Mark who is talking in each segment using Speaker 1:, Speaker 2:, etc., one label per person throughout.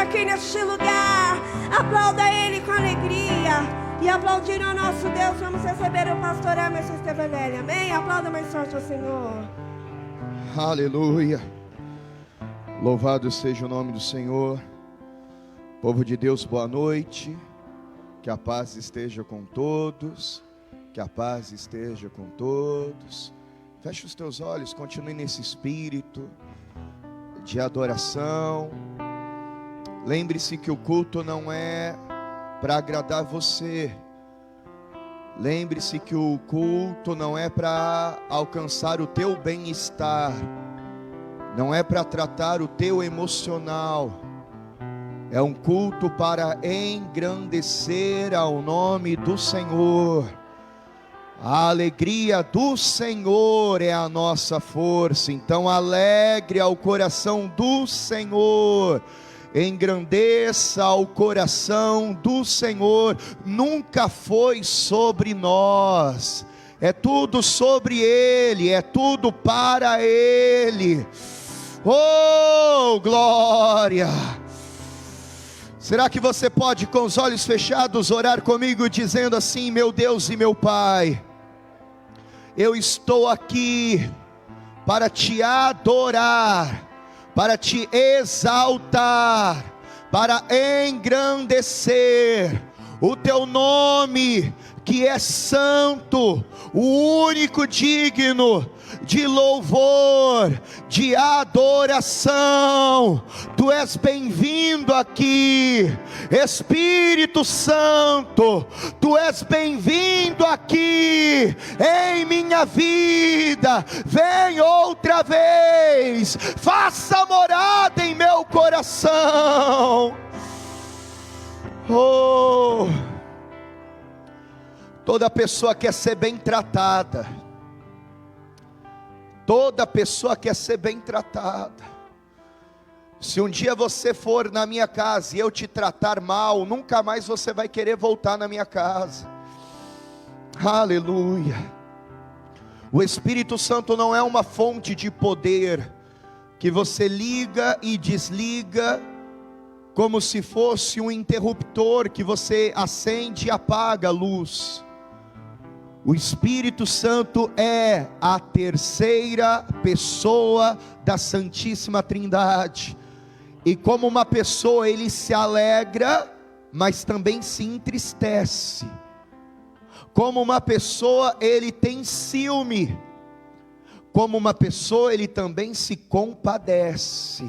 Speaker 1: aqui neste lugar. Aplauda Ele com alegria. E aplaudindo ao nosso Deus, vamos receber o pastor Emerson Estevanelli. Amém? Aplauda mais forte ao Senhor.
Speaker 2: Aleluia. Louvado seja o nome do Senhor. Povo de Deus, boa noite. Que a paz esteja com todos. Que a paz esteja com todos. Feche os teus olhos, continue nesse espírito de adoração. Lembre-se que o culto não é para agradar você. Lembre-se que o culto não é para alcançar o teu bem-estar. Não é para tratar o teu emocional. É um culto para engrandecer ao nome do Senhor. A alegria do Senhor é a nossa força. Então alegre ao coração do Senhor. Engrandeça o coração do Senhor. Nunca foi sobre nós. É tudo sobre Ele. É tudo para Ele. Oh, glória! Será que você pode, com os olhos fechados, orar comigo dizendo assim: meu Deus e meu Pai, eu estou aqui para te adorar, para te exaltar, para engrandecer o teu nome, que é santo, o único digno de louvor, de adoração. Tu és bem-vindo aqui, Espírito Santo. Tu és bem-vindo aqui em minha vida. Vem outra vez, faça morada em meu coração. Oh, toda pessoa quer ser bem tratada. Toda pessoa quer ser bem tratada. Se um dia você for na minha casa e eu te tratar mal, nunca mais você vai querer voltar na minha casa. Aleluia. O Espírito Santo não é uma fonte de poder que você liga e desliga como se fosse um interruptor que você acende e apaga a luz. O Espírito Santo é a terceira pessoa da Santíssima Trindade. E como uma pessoa, ele se alegra, mas também se entristece. Como uma pessoa, ele tem ciúme. Como uma pessoa, ele também se compadece.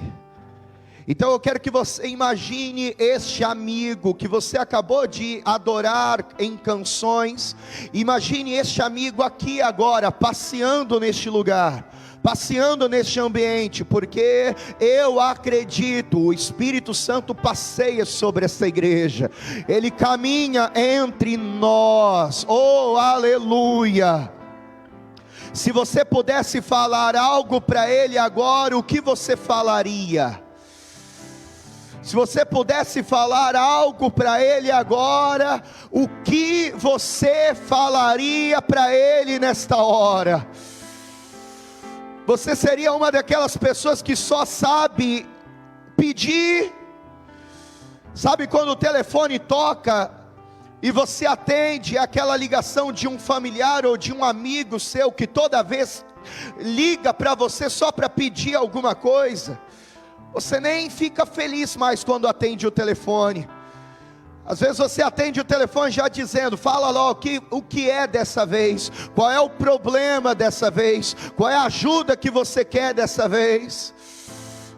Speaker 2: Então eu quero que você imagine este amigo que você acabou de adorar em canções. Imagine este amigo aqui agora, passeando neste lugar, passeando neste ambiente, porque eu acredito, o Espírito Santo passeia sobre essa igreja, ele caminha entre nós. Oh, aleluia! Se você pudesse falar algo para ele agora, o que você falaria? Se você pudesse falar algo para ele agora, o que você falaria para ele nesta hora? Você seria uma daquelas pessoas que só sabe pedir? Sabe quando o telefone toca e você atende aquela ligação de um familiar ou de um amigo seu que toda vez liga para você só para pedir alguma coisa? Você nem fica feliz mais quando atende o telefone. Às vezes você atende o telefone já dizendo: fala logo o que é dessa vez, qual é o problema dessa vez, qual é a ajuda que você quer dessa vez.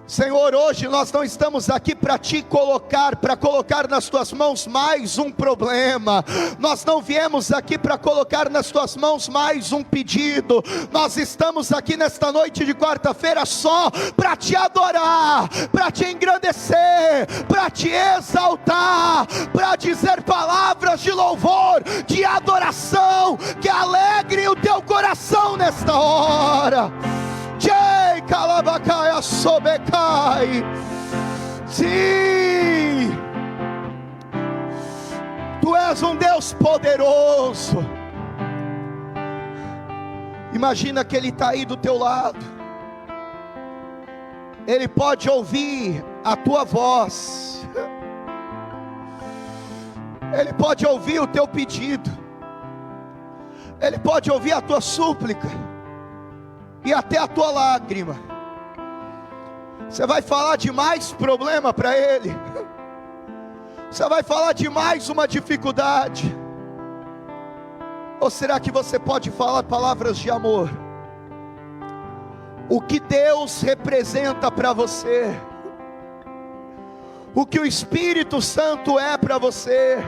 Speaker 2: Senhor, hoje nós não estamos aqui para te colocar, para colocar nas tuas mãos mais um problema. Nós não viemos aqui para colocar nas tuas mãos mais um pedido. Nós estamos aqui nesta noite de quarta-feira só para te adorar, para te engrandecer, para te exaltar, para dizer palavras de louvor, de adoração, que alegre o teu coração nesta hora. Sim, Tu és um Deus poderoso. Imagina que Ele está aí do teu lado. Ele pode ouvir a tua voz. voz. Ele pode ouvir o teu pedido, Ele pode ouvir a tua súplica e até a tua lágrima. Você vai falar de mais problema para Ele, você vai falar de mais uma dificuldade, ou será que você pode falar palavras de amor? O que Deus representa para você, o que o Espírito Santo é para você.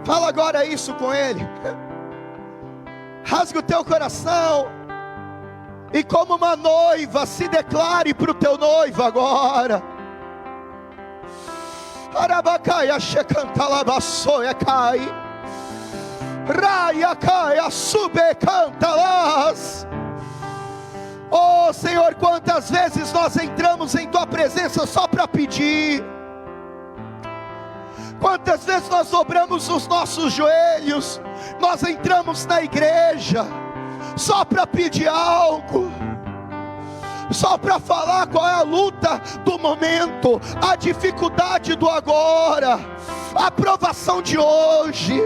Speaker 2: Fala agora isso com Ele. Rasga o teu coração e como uma noiva se declare para o teu noivo agora. Arabacaia checantalabaçoia cai, raia caia sube cantalas. Oh Senhor, quantas vezes nós entramos em Tua presença só para pedir, quantas vezes nós dobramos os nossos joelhos, nós entramos na igreja só para pedir algo, só para falar qual é a luta do momento, a dificuldade do agora, a provação de hoje.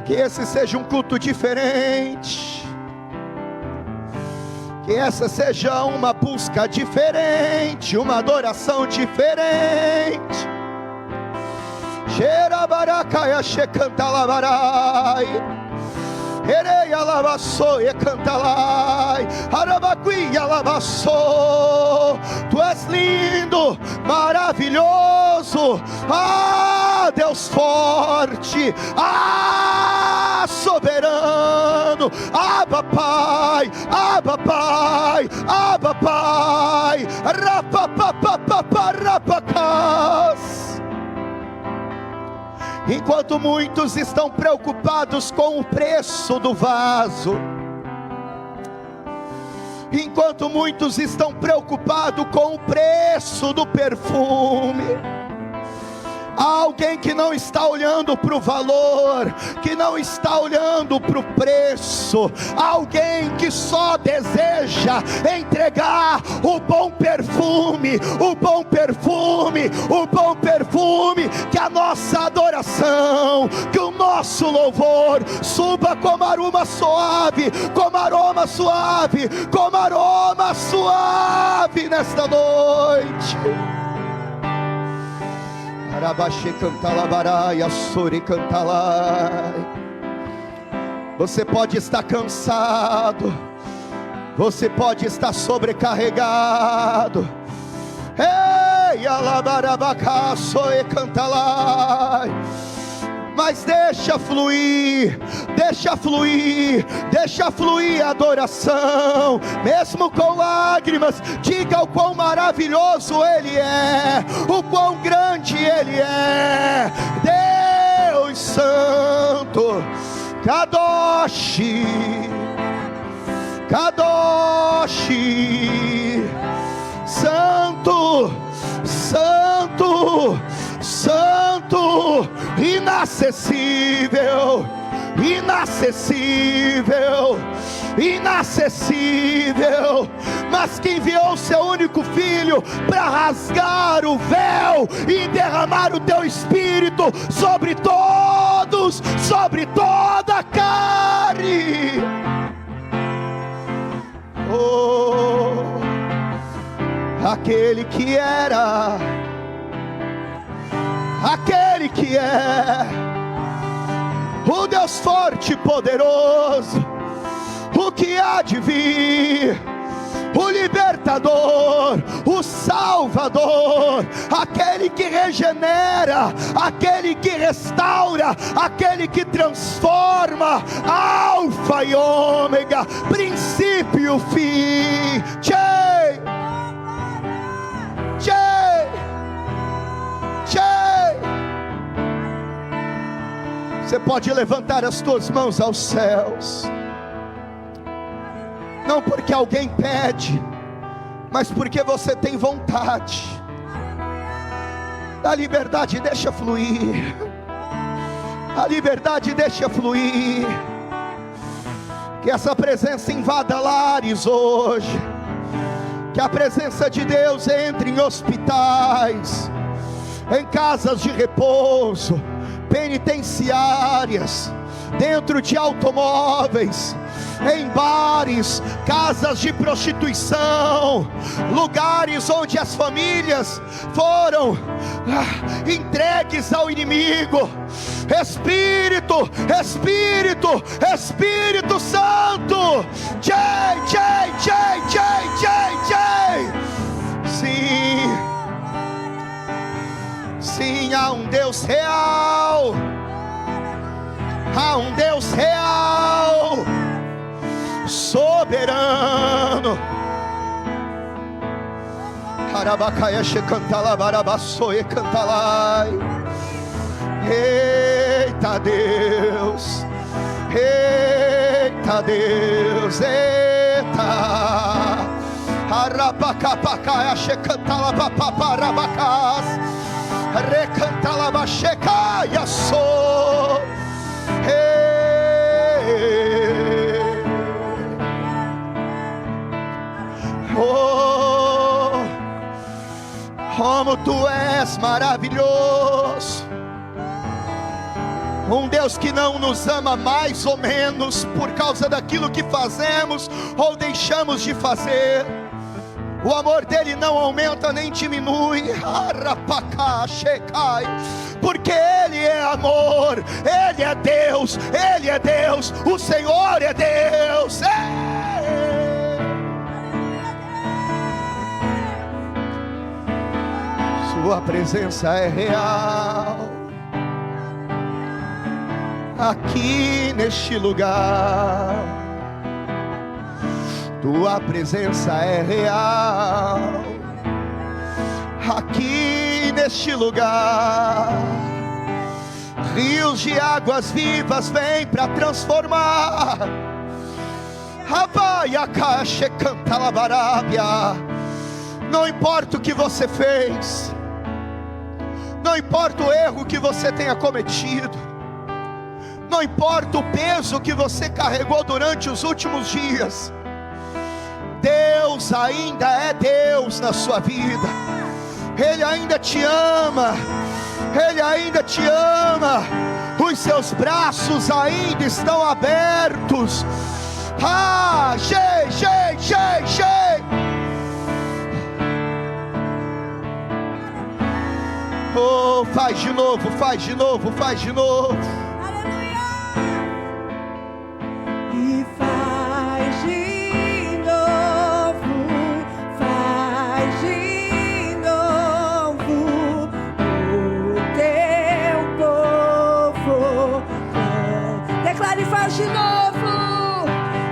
Speaker 2: Que esse seja um culto diferente, que essa seja uma busca diferente, uma adoração diferente. Xerabaracaya xecantalabarai, ereia lavaçoia cantalai, arabaquia lavaçô. Tu és lindo, maravilhoso, ah Deus forte, ah soberano, Abba Pai, Abba Pai, Abba Pai, rapapapapapapacas. Enquanto muitos estão preocupados com o preço do vaso, enquanto muitos estão preocupados com o preço do perfume, há alguém que não está olhando para o valor, que não está olhando para o preço, alguém que só deseja entregar o bom perfume, o bom perfume, o bom perfume. Que a nossa adoração, que o nosso louvor suba como aroma suave, como aroma suave, como aroma suave nesta noite. Arabaxê cantalabarai, assore cantalai. Você pode estar cansado, você pode estar sobrecarregado. Ei, alabarabacaçoe cantalai. Mas deixa fluir, deixa fluir, deixa fluir a adoração, mesmo com lágrimas. Diga o quão maravilhoso Ele é, o quão grande Ele é. Deus Santo, Kadosh, Kadosh, Santo, Santo, Santo, inacessível, inacessível, inacessível, mas que enviou o seu único filho para rasgar o véu e derramar o teu espírito sobre todos, sobre toda a carne. Oh, aquele que era, aquele que é o Deus forte e poderoso, o que há de vir, o libertador, o salvador, aquele que regenera, aquele que restaura, aquele que transforma, alfa e ômega, princípio e fim. Tchê, tchê, tchê. Você pode levantar as tuas mãos aos céus, não porque alguém pede, mas porque você tem vontade. A liberdade deixa fluir, a liberdade deixa fluir. Que essa presença invada lares hoje, Que a presença de Deus entre em hospitais, em casas de repouso, penitenciárias, dentro de automóveis, em bares, casas de prostituição, lugares onde as famílias foram entregues ao inimigo. Espírito, Espírito, Espírito Santo, sim, sim, há um Deus real, há um Deus real, soberano. Arabacaia cantala barabaçoe cantalai. Eita Deus, eita Deus, eita. Arabacapacaia cantala papaparabacas. Recantala bachecaia sou. Oh, como tu és maravilhoso. Um Deus que não nos ama mais ou menos por causa daquilo que fazemos ou deixamos de fazer. O amor dele não aumenta nem diminui, porque ele é amor, ele é Deus, o Senhor é Deus. Sua presença é real, aqui neste lugar. Tua presença é real, aqui neste lugar. Rios de águas vivas vêm para transformar. Não importa o que você fez, não importa o erro que você tenha cometido, não importa o peso que você carregou durante os últimos dias, Deus ainda é Deus na sua vida. Ele ainda te ama, Ele ainda te ama. Os seus braços ainda estão abertos. Oh, faz de novo, faz de novo, faz de novo.
Speaker 1: E faz de novo, faz de novo. O teu povo declare: faz de novo.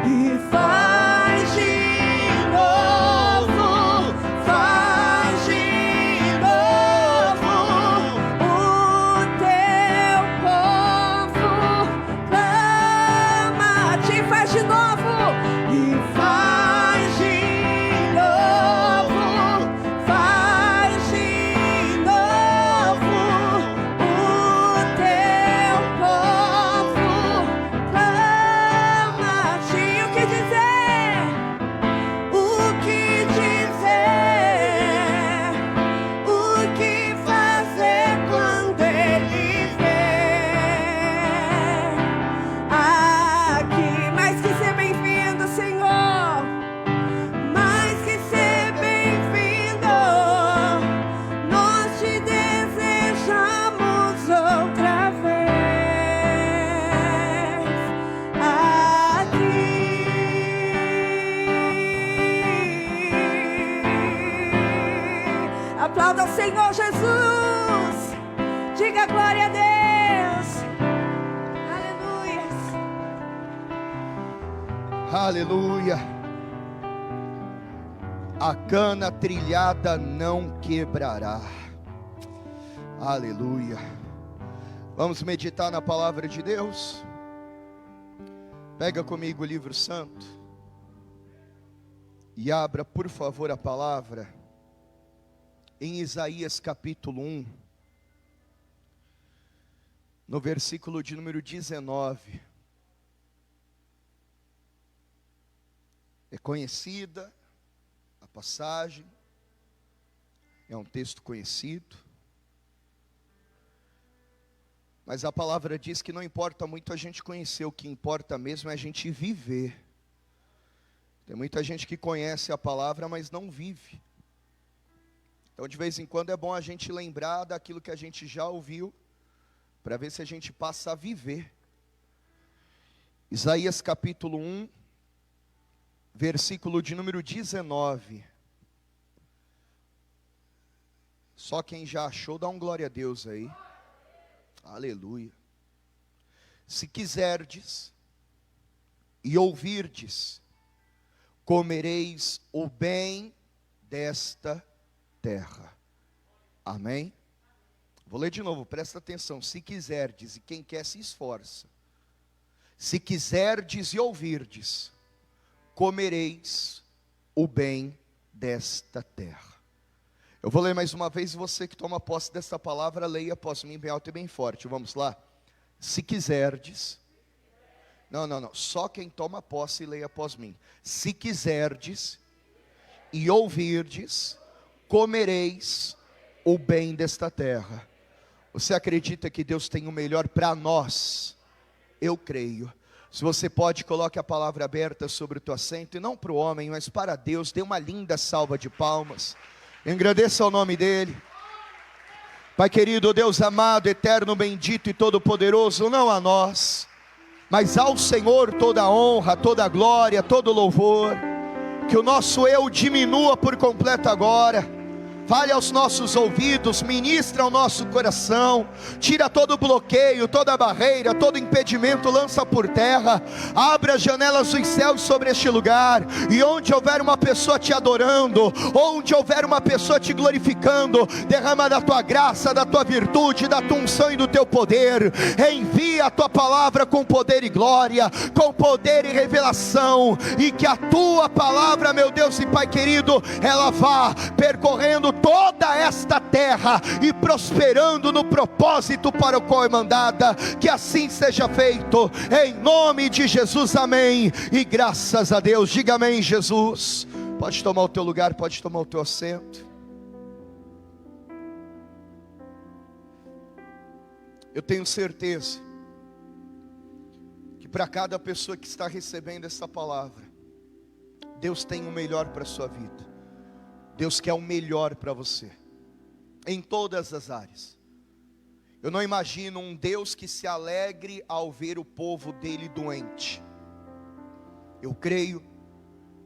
Speaker 1: E faz de novo, faz de novo. O teu povo clama, te faz de novo. E faz de novo, faz de novo. O teu povo clama-te. O que dizer? O que dizer? O que fazer quando ele vier? Aqui, mais que ser bem-vindo, Senhor. Mais que ser bem-vindo, nós te desejamos outra vez aqui. Aplauda o Senhor Jesus. Diga glória a Deus. Aleluia.
Speaker 2: Aleluia. A cana trilhada não quebrará. Aleluia. Vamos meditar na palavra de Deus. Pega comigo o livro santo e abra, por favor, a palavra em Isaías capítulo 1, no versículo de número 19. É conhecida a passagem é um texto conhecido, mas a palavra diz que não importa muito a gente conhecer, o que importa mesmo é a gente viver. Tem muita gente que conhece a palavra, mas não vive. Então de vez em quando é bom a gente lembrar daquilo que a gente já ouviu, para ver se a gente passa a viver. Isaías capítulo 1, versículo de número 19. Só quem já achou, dá um glória a Deus aí. Aleluia. Se quiserdes e ouvirdes, comereis o bem desta terra. Amém? Vou ler de novo, presta atenção. Se quiserdes, e quem quer se esforça. Se quiserdes e ouvirdes, comereis o bem desta terra. Eu vou ler mais uma vez, e você que toma posse desta palavra, leia após mim bem alto e bem forte. Vamos lá? Se quiserdes. Não, só quem toma posse leia após mim. Se quiserdes e ouvirdes, comereis o bem desta terra. Você acredita que Deus tem o melhor para nós? Eu creio. Se você pode, coloque a palavra aberta sobre o teu assento, e não para o homem, mas para Deus. Dê uma linda salva de palmas. Engrandeça o nome dele. Pai querido, Deus amado, eterno, bendito e todo-poderoso, não a nós, mas ao Senhor toda a honra, toda a glória, todo o louvor. Que o nosso eu diminua por completo agora. Fale aos nossos ouvidos, ministra ao nosso coração, tira todo bloqueio, toda barreira, todo impedimento, lança por terra, abre as janelas dos céus sobre este lugar, e onde houver uma pessoa te adorando, onde houver uma pessoa te glorificando, derrama da tua graça, da tua virtude, da tua unção e do teu poder. Envia a tua palavra com poder e glória, com poder e revelação, e que a tua palavra, meu Deus e Pai querido, ela vá percorrendo toda esta terra e prosperando no propósito para o qual é mandada. Que assim seja feito, em nome de Jesus, amém, e graças a Deus. Diga amém, Jesus. Pode tomar o teu lugar, pode tomar o teu assento. Eu tenho certeza que para cada pessoa que está recebendo essa palavra, Deus tem o melhor para a sua vida. Deus quer o melhor para você, em todas as áreas. Eu não imagino um Deus que se alegre ao ver o povo dele doente. Eu creio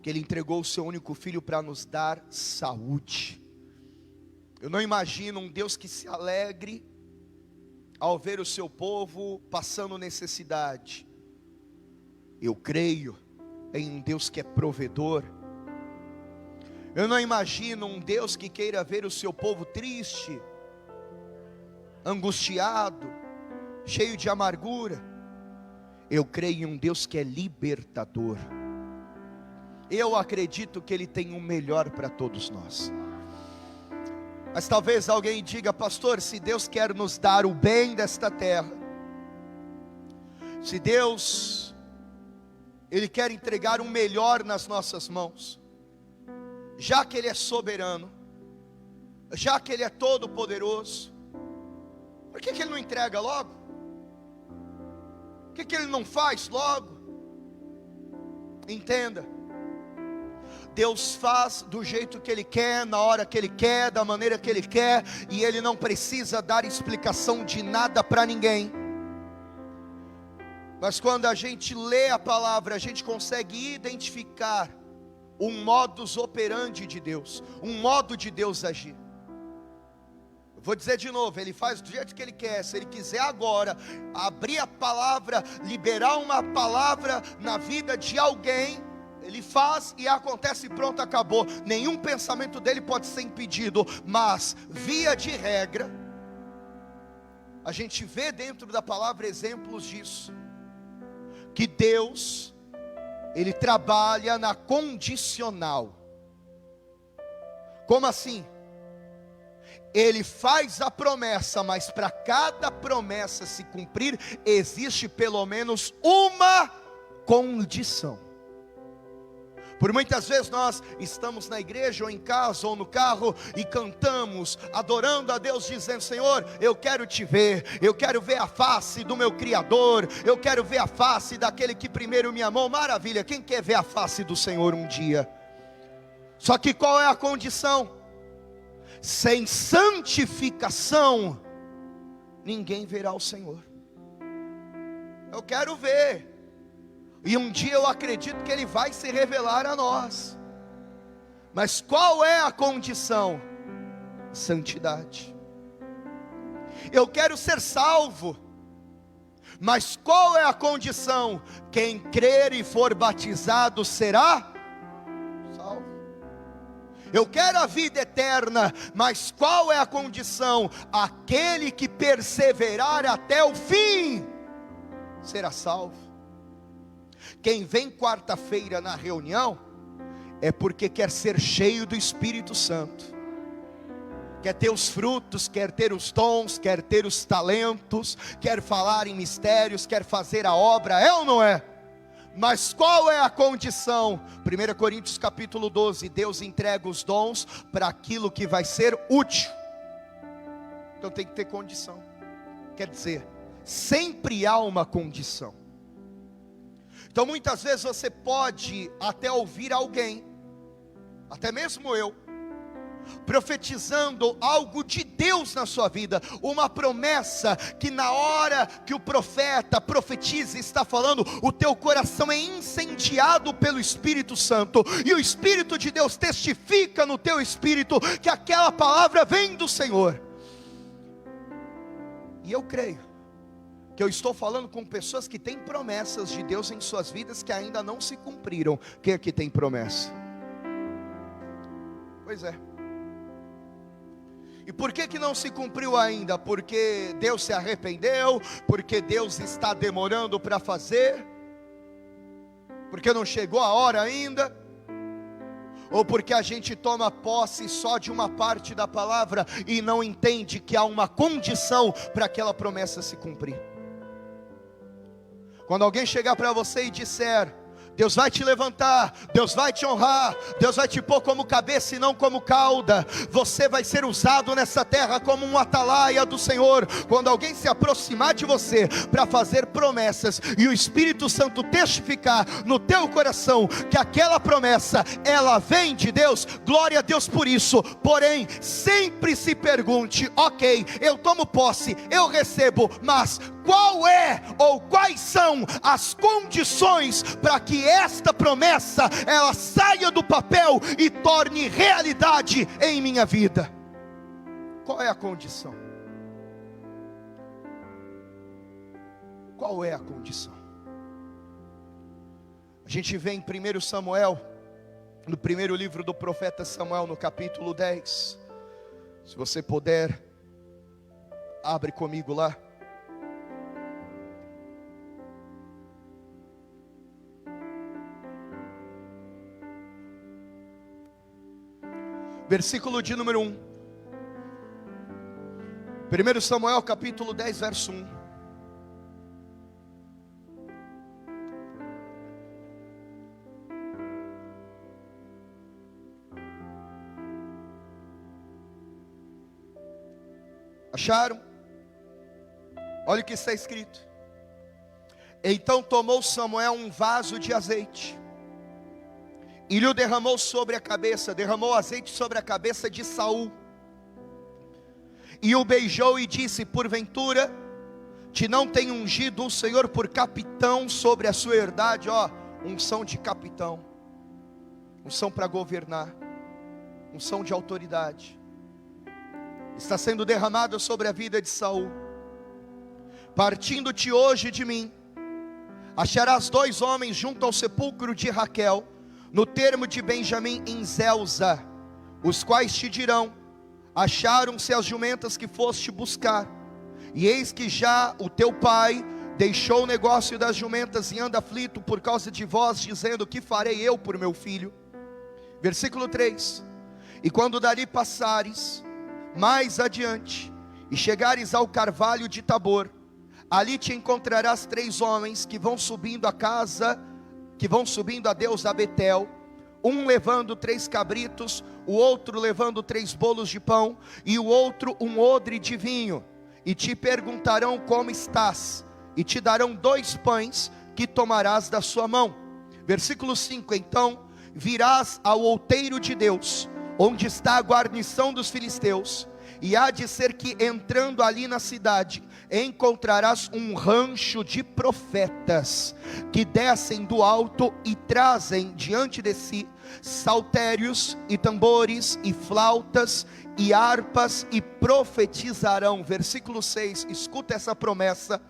Speaker 2: que ele entregou o seu único filho para nos dar saúde. Eu não imagino um Deus que se alegre ao ver o seu povo passando necessidade. Eu creio em um Deus que é provedor. Eu não imagino um Deus que queira ver o seu povo triste, angustiado, cheio de amargura. Eu creio em um Deus que é libertador. Eu acredito que Ele tem o melhor para todos nós. Mas talvez alguém diga: pastor, se Deus quer nos dar o bem desta terra, se Deus, Ele quer entregar o melhor nas nossas mãos, já que Ele é soberano, já que Ele é todo poderoso, por que Ele não entrega logo? Por que Ele não faz logo? Entenda, Deus faz do jeito que Ele quer, na hora que Ele quer, da maneira que Ele quer, e Ele não precisa dar explicação de nada para ninguém. Mas quando a gente lê a palavra, a gente consegue identificar um modus operandi de Deus, um modo de Deus agir. Vou dizer de novo, Ele faz do jeito que Ele quer. Se Ele quiser agora abrir a palavra, liberar uma palavra na vida de alguém, Ele faz e acontece, pronto, acabou. Nenhum pensamento dele pode ser impedido. Mas, via de regra, a gente vê dentro da palavra exemplos disso, que Deus, Ele trabalha na condicional. Como assim? Ele faz a promessa, mas para cada promessa se cumprir, existe pelo menos uma condição. Por muitas vezes nós estamos na igreja ou em casa ou no carro e cantamos, adorando a Deus, dizendo: Senhor, eu quero te ver, eu quero ver a face do meu Criador, eu quero ver a face daquele que primeiro me amou. Maravilha, quem quer ver a face do Senhor um dia? Só que qual é a condição? Sem santificação ninguém verá o Senhor. Eu quero ver, e um dia eu acredito que Ele vai se revelar a nós. Mas qual é a condição? Santidade. Eu quero ser salvo, mas qual é a condição? Quem crer e for batizado será salvo. Eu quero a vida eterna, mas qual é a condição? Aquele que perseverar até o fim será salvo. Quem vem quarta-feira na reunião é porque quer ser cheio do Espírito Santo, quer ter os frutos, quer ter os dons, quer ter os talentos, quer falar em mistérios, quer fazer a obra, é ou não é? Mas qual é a condição? 1 Coríntios capítulo 12, Deus entrega os dons para aquilo que vai ser útil. Então tem que ter condição. Quer dizer, sempre há uma condição. Então muitas vezes você pode até ouvir alguém, até mesmo eu, profetizando algo de Deus na sua vida, uma promessa que na hora que o profeta profetiza, está falando, o teu coração é incendiado pelo Espírito Santo, e o Espírito de Deus testifica no teu espírito que aquela palavra vem do Senhor. E eu creio que eu estou falando com pessoas que têm promessas de Deus em suas vidas que ainda não se cumpriram. Quem aqui tem promessa? Pois é. E por que não se cumpriu ainda? Porque Deus se arrependeu? Porque Deus está demorando para fazer? Porque não chegou a hora ainda? Ou porque a gente toma posse só de uma parte da palavra e não entende que há uma condição para aquela promessa se cumprir? Quando alguém chegar para você e disser: Deus vai te levantar, Deus vai te honrar, Deus vai te pôr como cabeça e não como cauda, você vai ser usado nessa terra como um atalaia do Senhor. Quando alguém se aproximar de você para fazer promessas e o Espírito Santo testificar no teu coração que aquela promessa, ela vem de Deus, glória a Deus por isso. Porém, sempre se pergunte: ok, eu tomo posse, eu recebo, mas qual é ou quais são as condições para que esta promessa ela saia do papel e torne realidade em minha vida? Qual é a condição? Qual é a condição? A gente vê em 1 Samuel, no primeiro livro do profeta Samuel, no capítulo 10. Se você puder, abre comigo lá. Versículo de número 1. 1 Samuel capítulo 10, verso 1. Acharam? Olha o que está escrito. Então tomou Samuel um vaso de azeite e lhe derramou sobre a cabeça, derramou azeite sobre a cabeça de Saul, e o beijou e disse: porventura te não tem ungido o Senhor por capitão sobre a sua herdade? Ó, unção de capitão, unção para governar, unção de autoridade, está sendo derramada sobre a vida de Saul. Partindo-te hoje de mim, acharás 2 homens junto ao sepulcro de Raquel, no termo de Benjamim, em Zelza, os quais te dirão: acharam-se as jumentas que foste buscar, e eis que já o teu pai deixou o negócio das jumentas e anda aflito por causa de vós, dizendo: que farei eu por meu filho? Versículo 3. E quando dali passares mais adiante e chegares ao carvalho de Tabor, ali te encontrarás 3 homens que vão subindo a casa, que vão subindo a Deus a Betel, um levando 3 cabritos, o outro levando 3 bolos de pão, e o outro um odre de vinho, e te perguntarão como estás, e te darão 2 pães que tomarás da sua mão. Versículo 5, então virás ao outeiro de Deus, onde está a guarnição dos filisteus, e há de ser que entrando ali na cidade, encontrarás um rancho de profetas, que descem do alto e trazem diante de si saltérios e tambores e flautas e harpas, e profetizarão. Versículo 6, escuta essa promessa: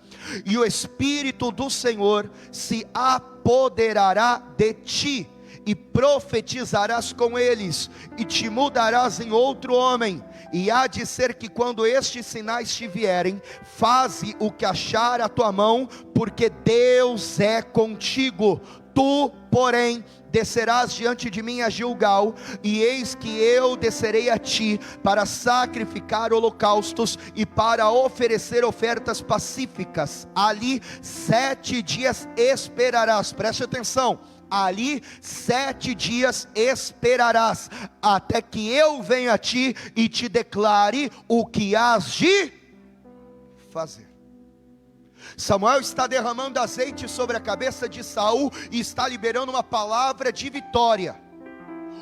Speaker 2: e o Espírito do Senhor se apoderará de ti, e profetizarás com eles, e te mudarás em outro homem. E há de ser que quando estes sinais te vierem, faze o que achar a tua mão, porque Deus é contigo. Tu, porém, descerás diante de mim a Gilgal, e eis que eu descerei a ti para sacrificar holocaustos e para oferecer ofertas pacíficas. Ali 7 dias esperarás. Preste atenção. Ali 7 dias esperarás, até que eu venha a ti e te declare o que hás de fazer. Samuel está derramando azeite sobre a cabeça de Saul e está liberando uma palavra de vitória.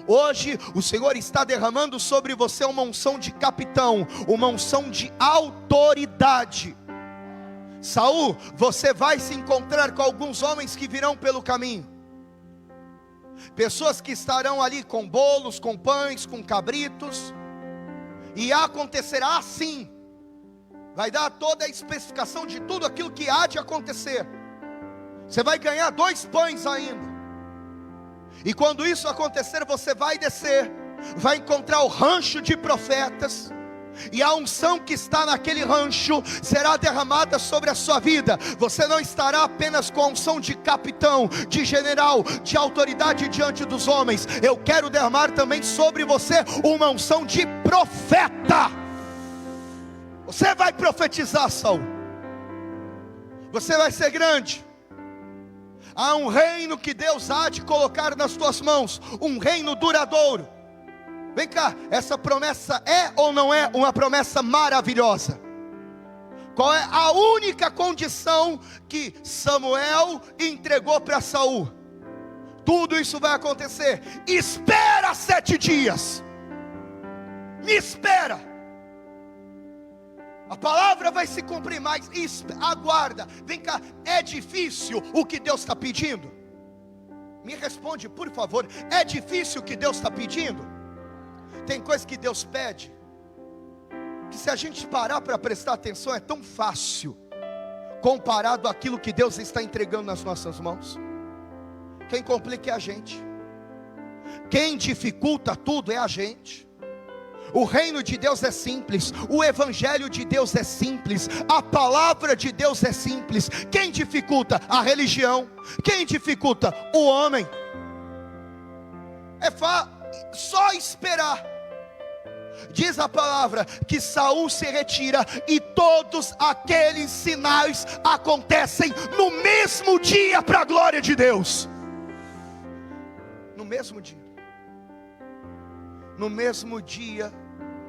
Speaker 2: Hoje o Senhor está derramando sobre você uma unção de capitão, uma unção de autoridade. Saul, você vai se encontrar com alguns homens que virão pelo caminho, pessoas que estarão ali com bolos, com pães, com cabritos, e acontecerá assim. Vai dar toda a especificação de tudo aquilo que há de acontecer. Você vai ganhar 2 pães ainda. E quando isso acontecer, você vai descer, vai encontrar o rancho de profetas, e a unção que está naquele rancho será derramada sobre a sua vida. Você não estará apenas com a unção de capitão, de general, de autoridade diante dos homens. Eu quero derramar também sobre você uma unção de profeta. Você vai profetizar, Saul. Você vai ser grande. Há um reino que Deus há de colocar nas tuas mãos, um reino duradouro. Vem cá, essa promessa é ou não é uma promessa maravilhosa? Qual é a única condição que Samuel entregou para Saul? Tudo isso vai acontecer. Espera 7 dias. Me espera. A palavra vai se cumprir, mas aguarda. Vem cá, é difícil o que Deus está pedindo? Me responde, por favor. É difícil o que Deus está pedindo? Tem coisa que Deus pede, que se a gente parar para prestar atenção, é tão fácil, comparado àquilo que Deus está entregando nas nossas mãos. Quem complica é a gente. Quem dificulta tudo é a gente. O reino de Deus é simples, o evangelho de Deus é simples, a palavra de Deus é simples. Quem dificulta? A religião. Quem dificulta? O homem. É só esperar. Diz a palavra que Saul se retira, e todos aqueles sinais acontecem no mesmo dia, para a glória de Deus. No mesmo dia. No mesmo dia,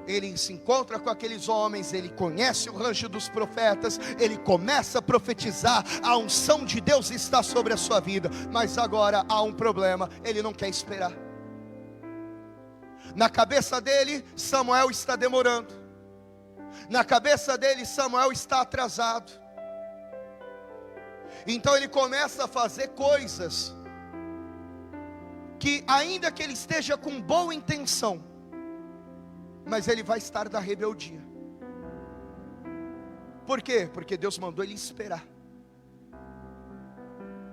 Speaker 2: ele se encontra com aqueles homens, ele conhece o rancho dos profetas, ele começa a profetizar, a unção de Deus está sobre a sua vida. Mas agora há um problema, ele não quer esperar. Na cabeça dele, Samuel está demorando. Na cabeça dele, Samuel está atrasado. Então ele começa a fazer coisas que, ainda que ele esteja com boa intenção, mas ele vai estar da rebeldia. Por quê? Porque Deus mandou ele esperar.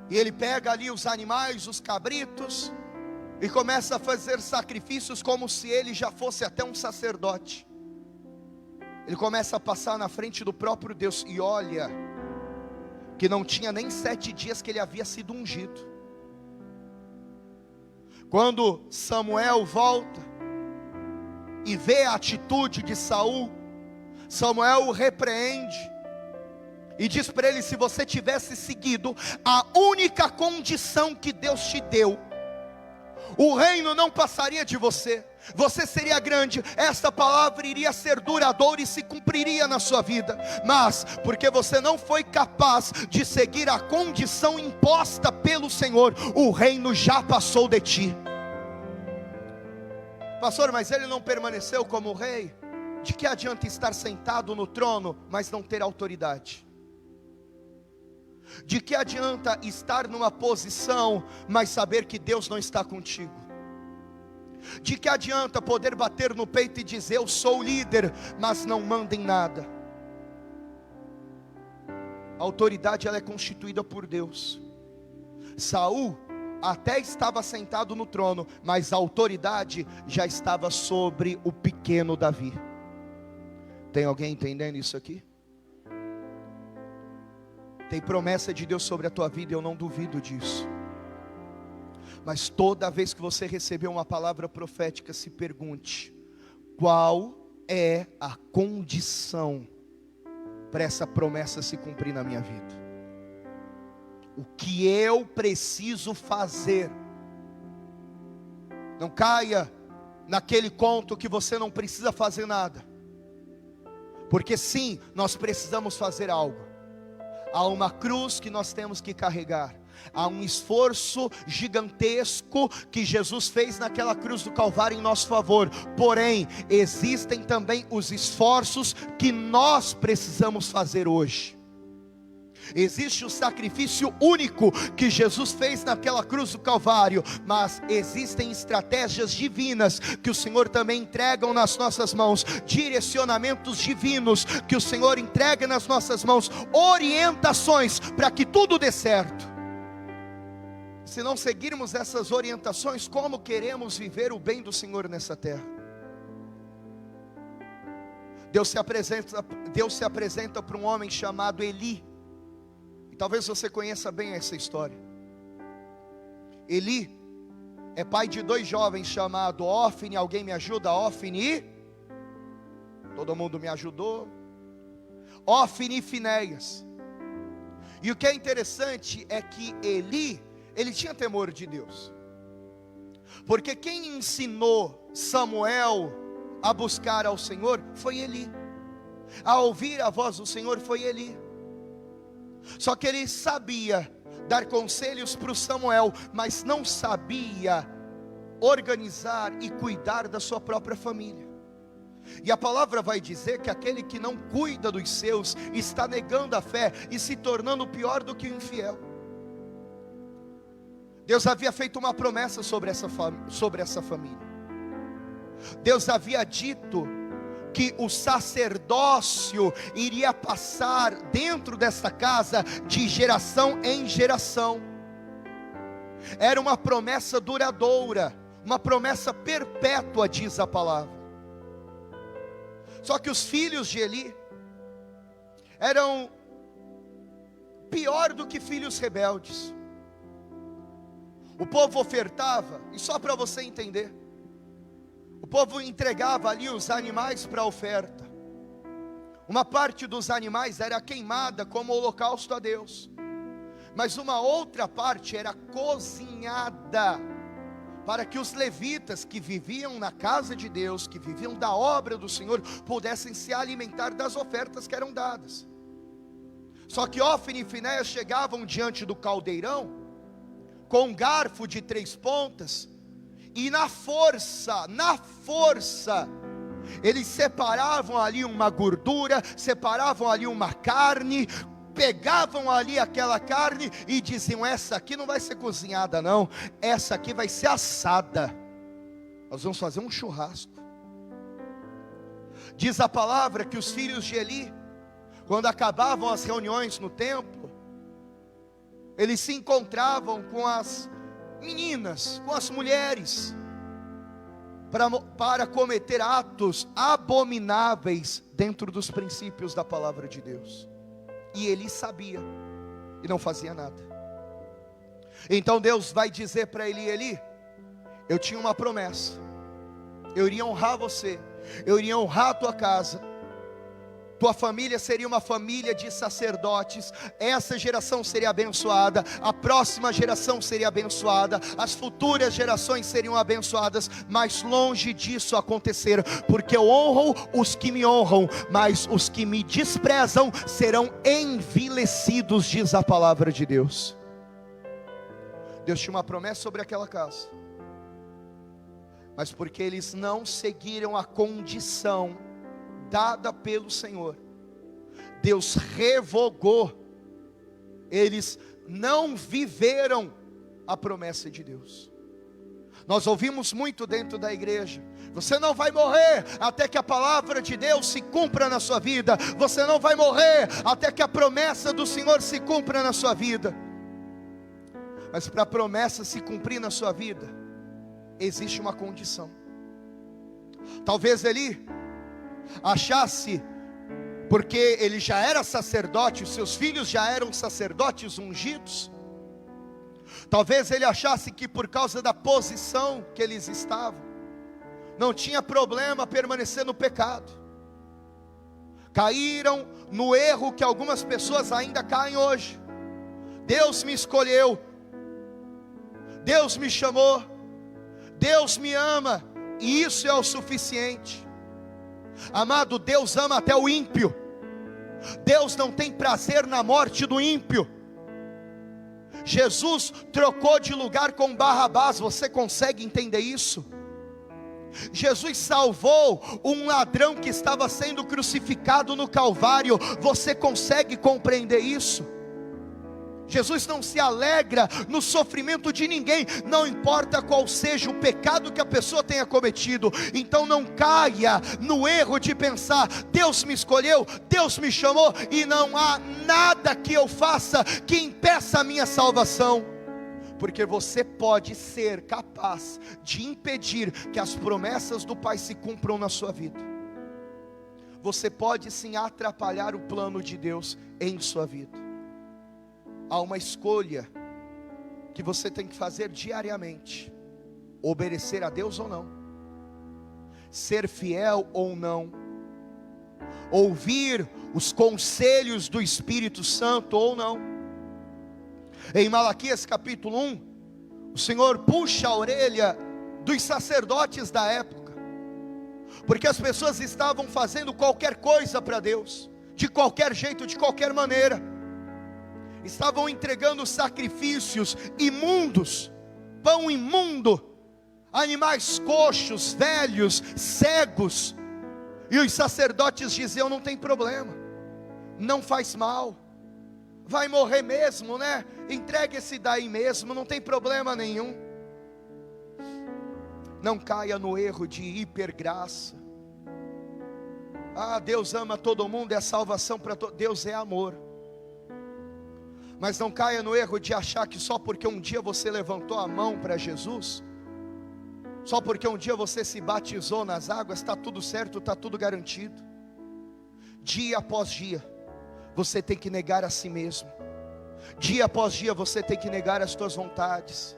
Speaker 2: E ele pega ali os animais, os cabritos, e começa a fazer sacrifícios como se ele já fosse até um sacerdote. Ele começa a passar na frente do próprio Deus. E olha, que não tinha nem 7 dias que ele havia sido ungido. Quando Samuel volta e vê a atitude de Saul, Samuel o repreende e diz para ele: se você tivesse seguido a única condição que Deus te deu, O reino não passaria de você. Você seria grande, esta palavra iria ser duradoura e se cumpriria na sua vida. Mas, porque você não foi capaz de seguir a condição imposta pelo Senhor, o reino já passou de ti. Pastor, mas ele não permaneceu como rei? De que adianta estar sentado no trono, mas não ter autoridade? De que adianta estar numa posição, mas saber que Deus não está contigo? De que adianta poder bater no peito e dizer eu sou o líder, mas não manda em nada? A autoridade ela é constituída por Deus. Saul até estava sentado no trono, mas a autoridade já estava sobre o pequeno Davi. Tem alguém entendendo isso aqui? Tem promessa de Deus sobre a tua vida, eu não duvido disso. Mas toda vez que você receber uma palavra profética, se pergunte: qual é a condição para essa promessa se cumprir na minha vida? O que eu preciso fazer? Não caia naquele conto que você não precisa fazer nada, porque sim, nós precisamos fazer algo. Há uma cruz que nós temos que carregar. Há um esforço gigantesco que Jesus fez naquela cruz do Calvário em nosso favor. Porém, existem também os esforços que nós precisamos fazer hoje. Existe o sacrifício único que Jesus fez naquela cruz do Calvário, mas existem estratégias divinas que o Senhor também entrega nas nossas mãos, direcionamentos divinos que o Senhor entrega nas nossas mãos, orientações para que tudo dê certo. Se não seguirmos essas orientações, como queremos viver o bem do Senhor nessa terra? Deus se apresenta para um homem chamado Eli. Talvez você conheça bem essa história. Eli é pai de dois jovens chamados Ofni. Alguém me ajuda? Ofni? Todo mundo me ajudou. Ofni e Finéias. E o que é interessante é que Eli, ele tinha temor de Deus. Porque quem ensinou Samuel a buscar ao Senhor foi Eli. A ouvir a voz do Senhor foi Eli. Só que ele sabia dar conselhos para o Samuel, mas não sabia organizar e cuidar da sua própria família. E a palavra vai dizer que aquele que não cuida dos seus está negando a fé e se tornando pior do que o infiel. Deus havia feito uma promessa sobre essa família. Deus havia dito que o sacerdócio iria passar dentro dessa casa de geração em geração. Era uma promessa duradoura, uma promessa perpétua, diz a palavra. Só que os filhos de Eli eram pior do que filhos rebeldes. O povo ofertava, e só para você entender, o povo entregava ali os animais para oferta. Uma parte dos animais era queimada como holocausto a Deus, mas uma outra parte era cozinhada, para que os levitas que viviam na casa de Deus, que viviam da obra do Senhor, pudessem se alimentar das ofertas que eram dadas. Só que Ofni e Finéias chegavam diante do caldeirão, com um garfo de 3 pontas, e na força, eles separavam ali uma gordura, separavam ali uma carne, pegavam ali aquela carne e diziam: essa aqui não vai ser cozinhada não, essa aqui vai ser assada, nós vamos fazer um churrasco. Diz a palavra que os filhos de Eli, quando acabavam as reuniões no templo, eles se encontravam com as meninas, com as mulheres, para cometer atos abomináveis dentro dos princípios da palavra de Deus. E ele sabia e não fazia nada. Então Deus vai dizer para Eli: Eli, eu tinha uma promessa, eu iria honrar você, eu iria honrar a tua casa, tua família seria uma família de sacerdotes, essa geração seria abençoada, a próxima geração seria abençoada, as futuras gerações seriam abençoadas, mas longe disso acontecer, porque eu honro os que me honram, mas os que me desprezam serão envilecidos, diz a palavra de Deus. Deus tinha uma promessa sobre aquela casa, mas porque eles não seguiram a condição dada pelo Senhor, Deus revogou, eles não viveram a promessa de Deus. Nós ouvimos muito dentro da igreja: você não vai morrer até que a palavra de Deus se cumpra na sua vida, você não vai morrer até que a promessa do Senhor se cumpra na sua vida. Mas para a promessa se cumprir na sua vida, existe uma condição. Talvez Eli achasse, porque ele já era sacerdote, os seus filhos já eram sacerdotes ungidos, talvez ele achasse que por causa da posição que eles estavam, não tinha problema permanecer no pecado. Caíram no erro que algumas pessoas ainda caem hoje: Deus me escolheu, Deus me chamou, Deus me ama, e isso é o suficiente. Amado, Deus ama até o ímpio. Deus não tem prazer na morte do ímpio. Jesus trocou de lugar com Barrabás, você consegue entender isso? Jesus salvou um ladrão que estava sendo crucificado no Calvário, você consegue compreender isso? Jesus não se alegra no sofrimento de ninguém, não importa qual seja o pecado que a pessoa tenha cometido. Então não caia no erro de pensar: Deus me escolheu, Deus me chamou, e não há nada que eu faça que impeça a minha salvação. Porque você pode ser capaz de impedir que as promessas do Pai se cumpram na sua vida. Você pode sim atrapalhar o plano de Deus em sua vida. Há uma escolha que você tem que fazer diariamente: obedecer a Deus ou não, ser fiel ou não, ouvir os conselhos do Espírito Santo ou não. Em Malaquias capítulo 1, o Senhor puxa a orelha dos sacerdotes da época, porque as pessoas estavam fazendo qualquer coisa para Deus, de qualquer jeito, de qualquer maneira. Estavam entregando sacrifícios imundos, pão imundo, animais coxos, velhos, cegos. E os sacerdotes diziam: não tem problema, não faz mal, vai morrer mesmo, né? Entregue esse daí mesmo, não tem problema nenhum. Não caia no erro de hipergraça. Ah, Deus ama todo mundo, é salvação para todos. Deus é amor. Mas não caia no erro de achar que só porque um dia você levantou a mão para Jesus, só porque um dia você se batizou nas águas, está tudo certo, está tudo garantido. Dia após dia, você tem que negar a si mesmo. Dia após dia, você tem que negar as suas vontades.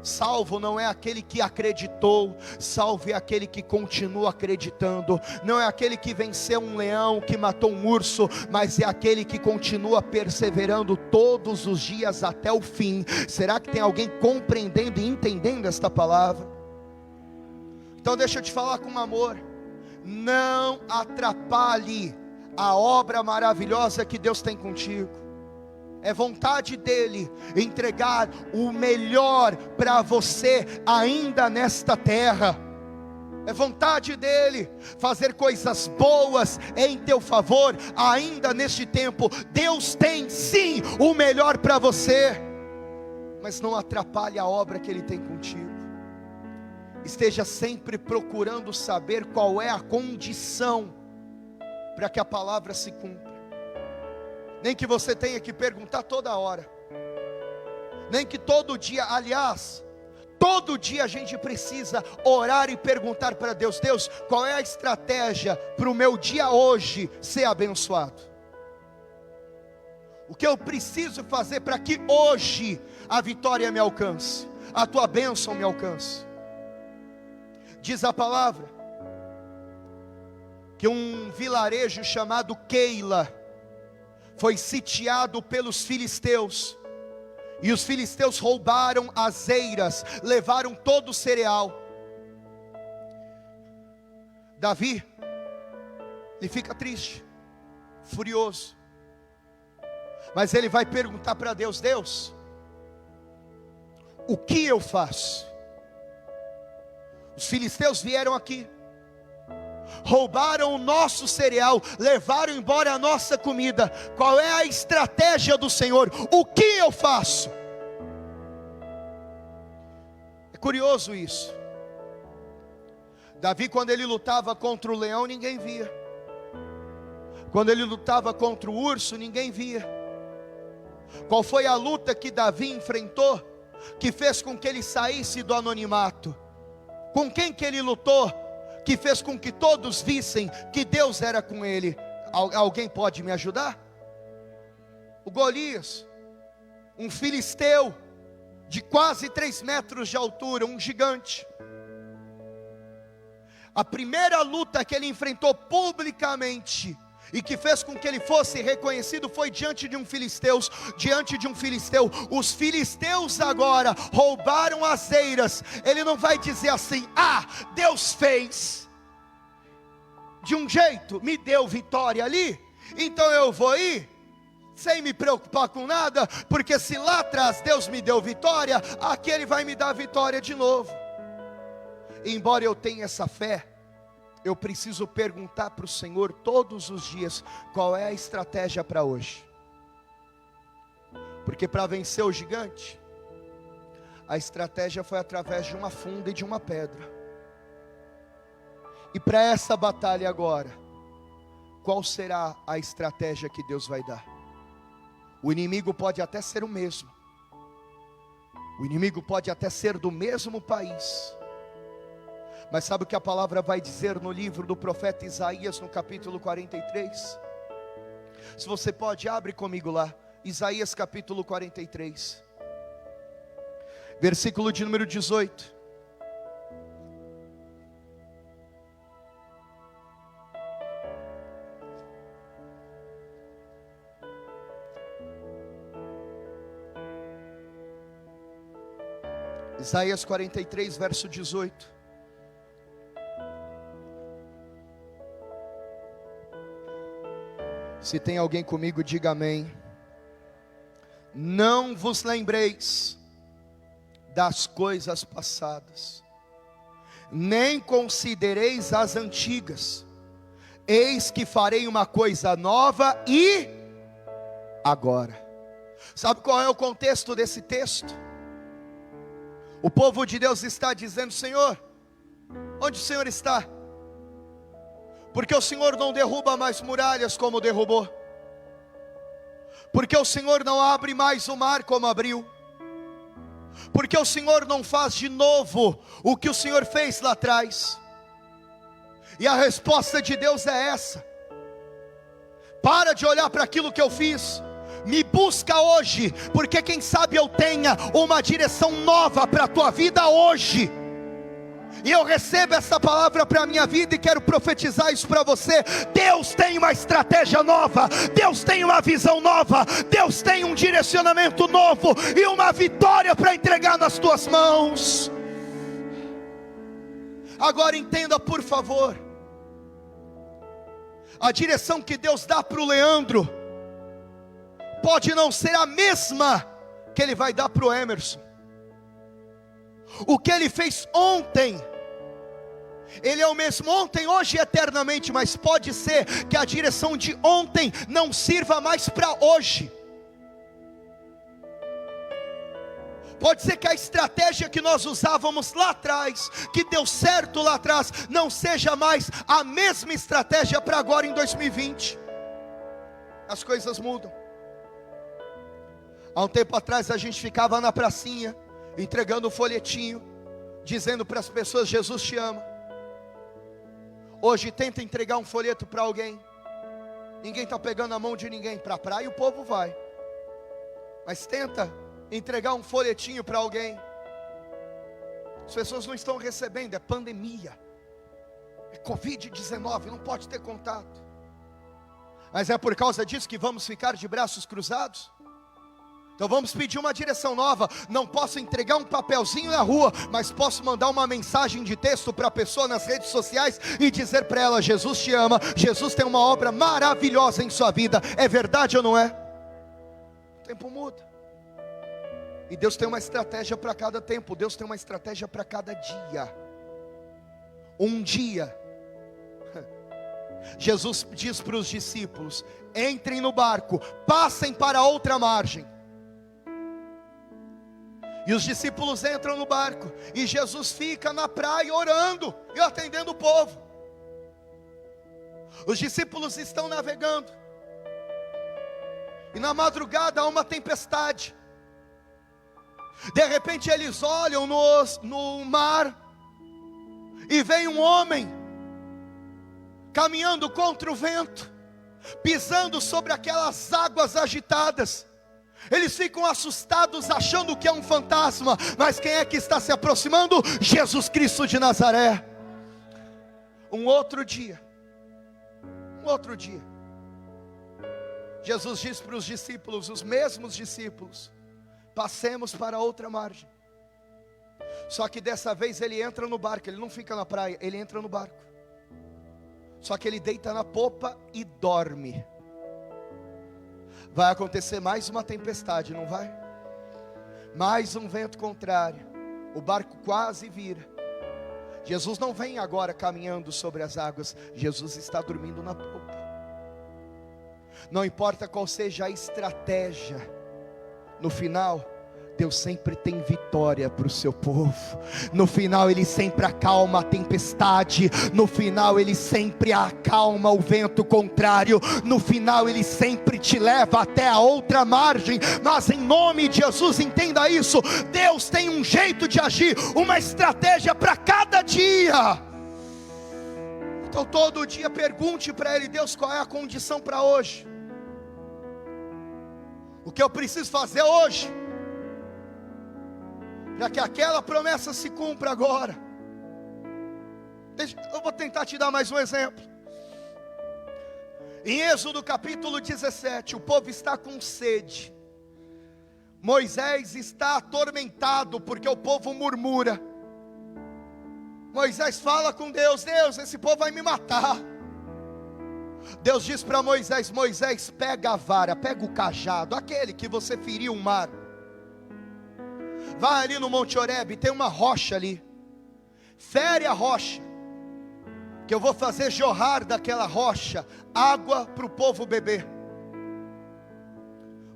Speaker 2: Salvo não é aquele que acreditou, salvo é aquele que continua acreditando. Não é aquele que venceu um leão, que matou um urso, mas é aquele que continua perseverando todos os dias até o fim. Será que tem alguém compreendendo e entendendo esta palavra? Então deixa eu te falar com amor: não atrapalhe a obra maravilhosa que Deus tem contigo. É vontade dele entregar o melhor para você ainda nesta terra. É vontade dele fazer coisas boas em teu favor ainda neste tempo. Deus tem sim o melhor para você, mas não atrapalhe a obra que ele tem contigo. Esteja sempre procurando saber qual é a condição para que a palavra se cumpra. Nem que você tenha que perguntar toda hora, nem que todo dia, aliás, todo dia a gente precisa orar e perguntar para Deus: Deus, qual é a estratégia para o meu dia hoje ser abençoado? O que eu preciso fazer para que hoje a vitória me alcance, a tua bênção me alcance? Diz a palavra que um vilarejo chamado Keila foi sitiado pelos filisteus, e os filisteus roubaram as eiras, levaram todo o cereal. Davi, ele fica triste, furioso, mas ele vai perguntar para Deus: Deus, o que eu faço? Os filisteus vieram aqui, roubaram o nosso cereal, levaram embora a nossa comida. Qual é a estratégia do Senhor? O que eu faço? É curioso isso. Davi, quando ele lutava contra o leão, ninguém via. Quando ele lutava contra o urso, ninguém via. Qual foi a luta que Davi enfrentou, que fez com que ele saísse do anonimato? Com quem que ele lutou, que fez com que todos vissem que Deus era com ele? Alguém pode me ajudar? O Golias, um filisteu de quase 3 metros de altura, um gigante. A primeira luta que ele enfrentou publicamente e que fez com que ele fosse reconhecido foi diante de um filisteu. Os filisteus agora roubaram as eiras. Ele não vai dizer assim: ah, Deus fez de um jeito, me deu vitória ali, então eu vou ir sem me preocupar com nada, porque se lá atrás Deus me deu vitória, aqui Ele vai me dar vitória de novo. Embora eu tenha essa fé, eu preciso perguntar para o Senhor todos os dias: qual é a estratégia para hoje? Porque para vencer o gigante, a estratégia foi através de uma funda e de uma pedra. E para essa batalha agora, qual será a estratégia que Deus vai dar? O inimigo pode até ser o mesmo, o inimigo pode até ser do mesmo país, mas sabe o que a palavra vai dizer no livro do profeta Isaías, no capítulo 43? Se você pode, abre comigo lá, Isaías capítulo 43, versículo de número 18. Isaías 43, verso 18. Se tem alguém comigo, diga amém. Não vos lembreis das coisas passadas, nem considereis as antigas. Eis que farei uma coisa nova e agora. Sabe qual é o contexto desse texto? O povo de Deus está dizendo: Senhor, onde o Senhor está? Porque o Senhor não derruba mais muralhas como derrubou, porque o Senhor não abre mais o mar como abriu, porque o Senhor não faz de novo o que o Senhor fez lá atrás. E a resposta de Deus é essa: para de olhar para aquilo que eu fiz, me busca hoje, porque quem sabe eu tenha uma direção nova para a tua vida hoje. E eu recebo essa palavra para a minha vida e quero profetizar isso para você. Deus tem uma estratégia nova, Deus tem uma visão nova, Deus tem um direcionamento novo e uma vitória para entregar nas tuas mãos. Agora entenda, por favor, a direção que Deus dá para o Leandro pode não ser a mesma que Ele vai dar para o Emerson. O que Ele fez ontem, Ele é o mesmo ontem, hoje e eternamente. Mas pode ser que a direção de ontem não sirva mais para hoje. Pode ser que a estratégia que nós usávamos lá atrás, que deu certo lá atrás, não seja mais a mesma estratégia para agora em 2020. As coisas mudam. Há um tempo atrás a gente ficava na pracinha, entregando um folhetinho, dizendo para as pessoas: Jesus te ama. Hoje tenta entregar um folheto para alguém, ninguém está pegando a mão de ninguém. Para a praia o povo vai, mas tenta entregar um folhetinho para alguém, as pessoas não estão recebendo. É pandemia, É Covid-19, não pode ter contato. Mas é por causa disso que vamos ficar de braços cruzados? Então vamos pedir uma direção nova. Não posso entregar um papelzinho na rua, mas posso mandar uma mensagem de texto para a pessoa nas redes sociais e dizer para ela: Jesus te ama, Jesus tem uma obra maravilhosa em sua vida. É verdade ou não é? O tempo muda, e Deus tem uma estratégia para cada tempo. Deus tem uma estratégia para cada dia. Um dia, Jesus diz para os discípulos: entrem no barco, passem para outra margem. E os discípulos entram no barco, e Jesus fica na praia orando e atendendo o povo. Os discípulos estão navegando, e na madrugada há uma tempestade. De repente eles olham no mar, e vem um homem caminhando contra o vento, pisando sobre aquelas águas agitadas. Eles ficam assustados, achando que é um fantasma. Mas quem é que está se aproximando? Jesus Cristo de Nazaré. Um outro dia, Jesus diz para os discípulos, os mesmos discípulos: passemos para outra margem. Só que dessa vez ele entra no barco. Ele não fica na praia, ele entra no barco. Só que ele deita na popa e dorme. Vai acontecer mais uma tempestade, não vai? Mais um vento contrário. O barco quase vira. Jesus não vem agora caminhando sobre as águas. Jesus está dormindo na popa. Não importa qual seja a estratégia, no final, Deus sempre tem vitória para o seu povo. No final Ele sempre acalma a tempestade. No final Ele sempre acalma o vento contrário. No final Ele sempre te leva até a outra margem. Mas em nome de Jesus, entenda isso: Deus tem um jeito de agir, uma estratégia para cada dia. Então todo dia pergunte para Ele: Deus, qual é a condição para hoje? O que eu preciso fazer hoje para que aquela promessa se cumpra agora? Eu vou tentar te dar mais um exemplo. Em Êxodo capítulo 17, o povo está com sede. Moisés está atormentado porque o povo murmura. Moisés fala com Deus: Deus, esse povo vai me matar. Deus diz para Moisés: Moisés, pega a vara, pega o cajado, aquele que você feriu o mar. Vai ali no Monte Horebe, tem uma rocha ali. Fere a rocha, que eu vou fazer jorrar daquela rocha água para o povo beber.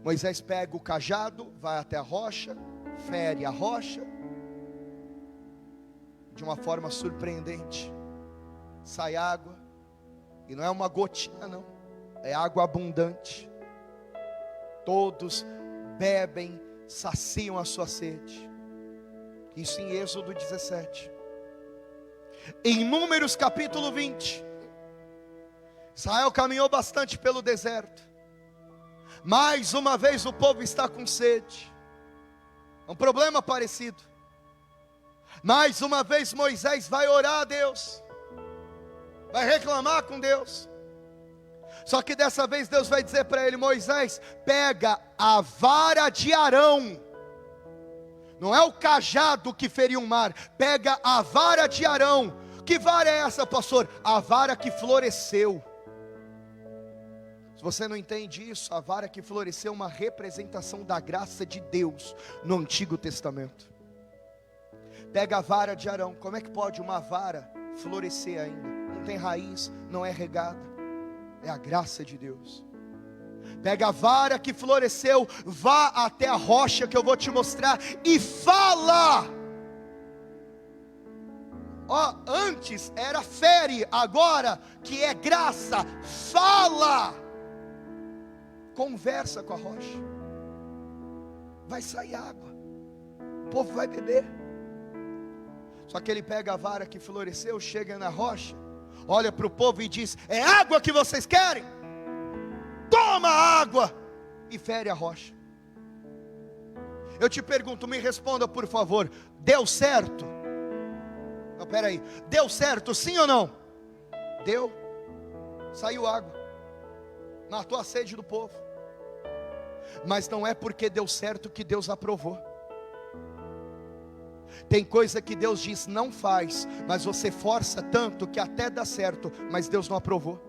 Speaker 2: Moisés pega o cajado, vai até a rocha, fere a rocha. De uma forma surpreendente, sai água. E não é uma gotinha não, é água abundante. Todos bebem, saciam a sua sede. Isso em Êxodo 17. Em Números capítulo 20, Israel caminhou bastante pelo deserto. Mais uma vez o povo está com sede. É um problema parecido. Mais uma vez Moisés vai orar a Deus, vai reclamar com Deus. Só que dessa vez Deus vai dizer para ele: Moisés, pega a vara de Arão. Não é o cajado que feriu o mar, pega a vara de Arão. Que vara é essa, pastor? A vara que floresceu. Se você não entende isso, a vara que floresceu é uma representação da graça de Deus no Antigo Testamento. Pega a vara de Arão. Como é que pode uma vara florescer ainda? Não tem raiz, não é regada. É a graça de Deus. Pega a vara que floresceu, vá até a rocha que eu vou te mostrar e fala. Ó, antes era fere, agora que é graça, fala. Conversa com a rocha. Vai sair água. O povo vai beber. Só que ele pega a vara que floresceu, chega na rocha, olha para o povo e diz: é água que vocês querem? Toma água! E fere a rocha. Eu te pergunto, me responda por favor: deu certo? Não, peraí, deu certo sim ou não? Deu, saiu água, matou a sede do povo. Mas não é porque deu certo que Deus aprovou. Tem coisa que Deus diz não faz, mas você força tanto que até dá certo, mas Deus não aprovou.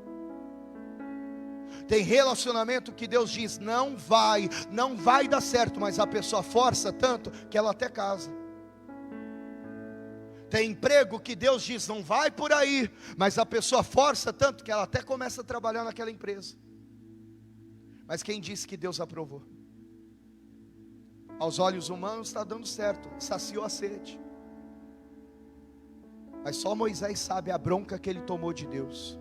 Speaker 2: Tem relacionamento que Deus diz não vai dar certo, mas a pessoa força tanto que ela até casa. Tem emprego que Deus diz não vai por aí, mas a pessoa força tanto que ela até começa a trabalhar naquela empresa. Mas quem disse que Deus aprovou? Aos olhos humanos está dando certo, saciou a sede. Mas só Moisés sabe a bronca que ele tomou de Deus.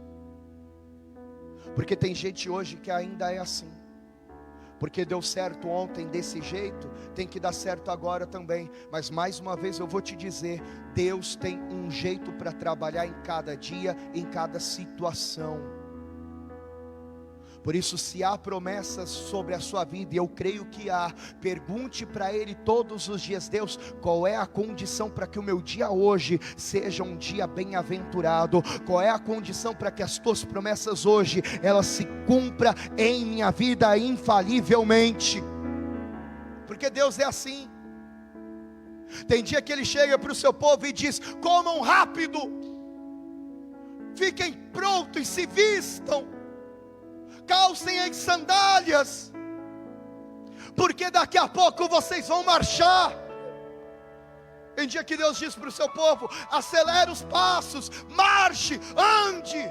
Speaker 2: Porque tem gente hoje que ainda é assim. Porque deu certo ontem desse jeito, tem que dar certo agora também. Mas mais uma vez eu vou te dizer, Deus tem um jeito para trabalhar em cada dia, em cada situação. Por isso, se há promessas sobre a sua vida, e eu creio que há, pergunte para Ele todos os dias: Deus, qual é a condição para que o meu dia hoje seja um dia bem-aventurado? Qual é a condição para que as tuas promessas hoje, elas se cumpram em minha vida infalivelmente? Porque Deus é assim. Tem dia que Ele chega para o seu povo e diz: comam rápido, fiquem prontos e se vistam, calcem as sandálias, porque daqui a pouco vocês vão marchar. Tem dia que Deus diz para o seu povo: acelere os passos, marche, ande.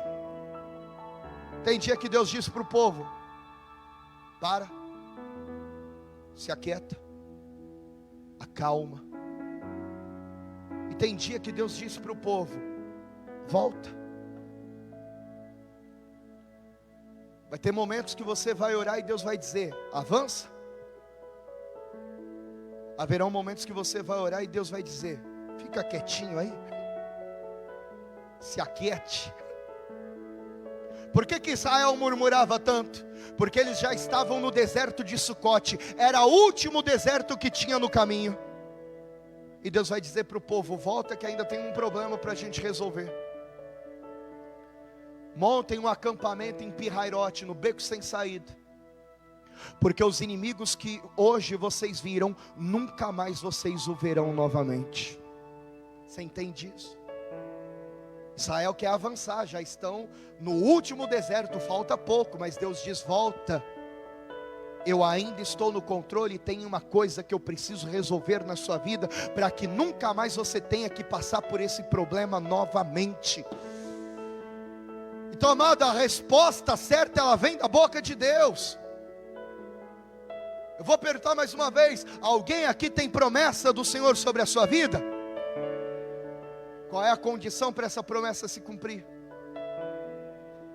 Speaker 2: Tem dia que Deus diz para o povo: para, se aquieta, acalma. E tem dia que Deus diz para o povo: volta. Vai ter momentos que você vai orar e Deus vai dizer: avança. Haverão momentos que você vai orar e Deus vai dizer: fica quietinho aí, se aquiete. Por que Israel murmurava tanto? Porque eles já estavam no deserto de Sucote, era o último deserto que tinha no caminho. E Deus vai dizer para o povo: volta que ainda tem um problema para a gente resolver. Montem um acampamento em Pirairote, no beco sem saída, porque os inimigos que hoje vocês viram, nunca mais vocês o verão novamente. Você entende isso? Israel quer avançar, já estão no último deserto, falta pouco, mas Deus diz: volta, eu ainda estou no controle, e tem uma coisa que eu preciso resolver na sua vida, para que nunca mais você tenha que passar por esse problema novamente. Então, amado, a resposta certa, ela vem da boca de Deus. Eu vou perguntar mais uma vez: alguém aqui tem promessa do Senhor sobre a sua vida? Qual é a condição para essa promessa se cumprir?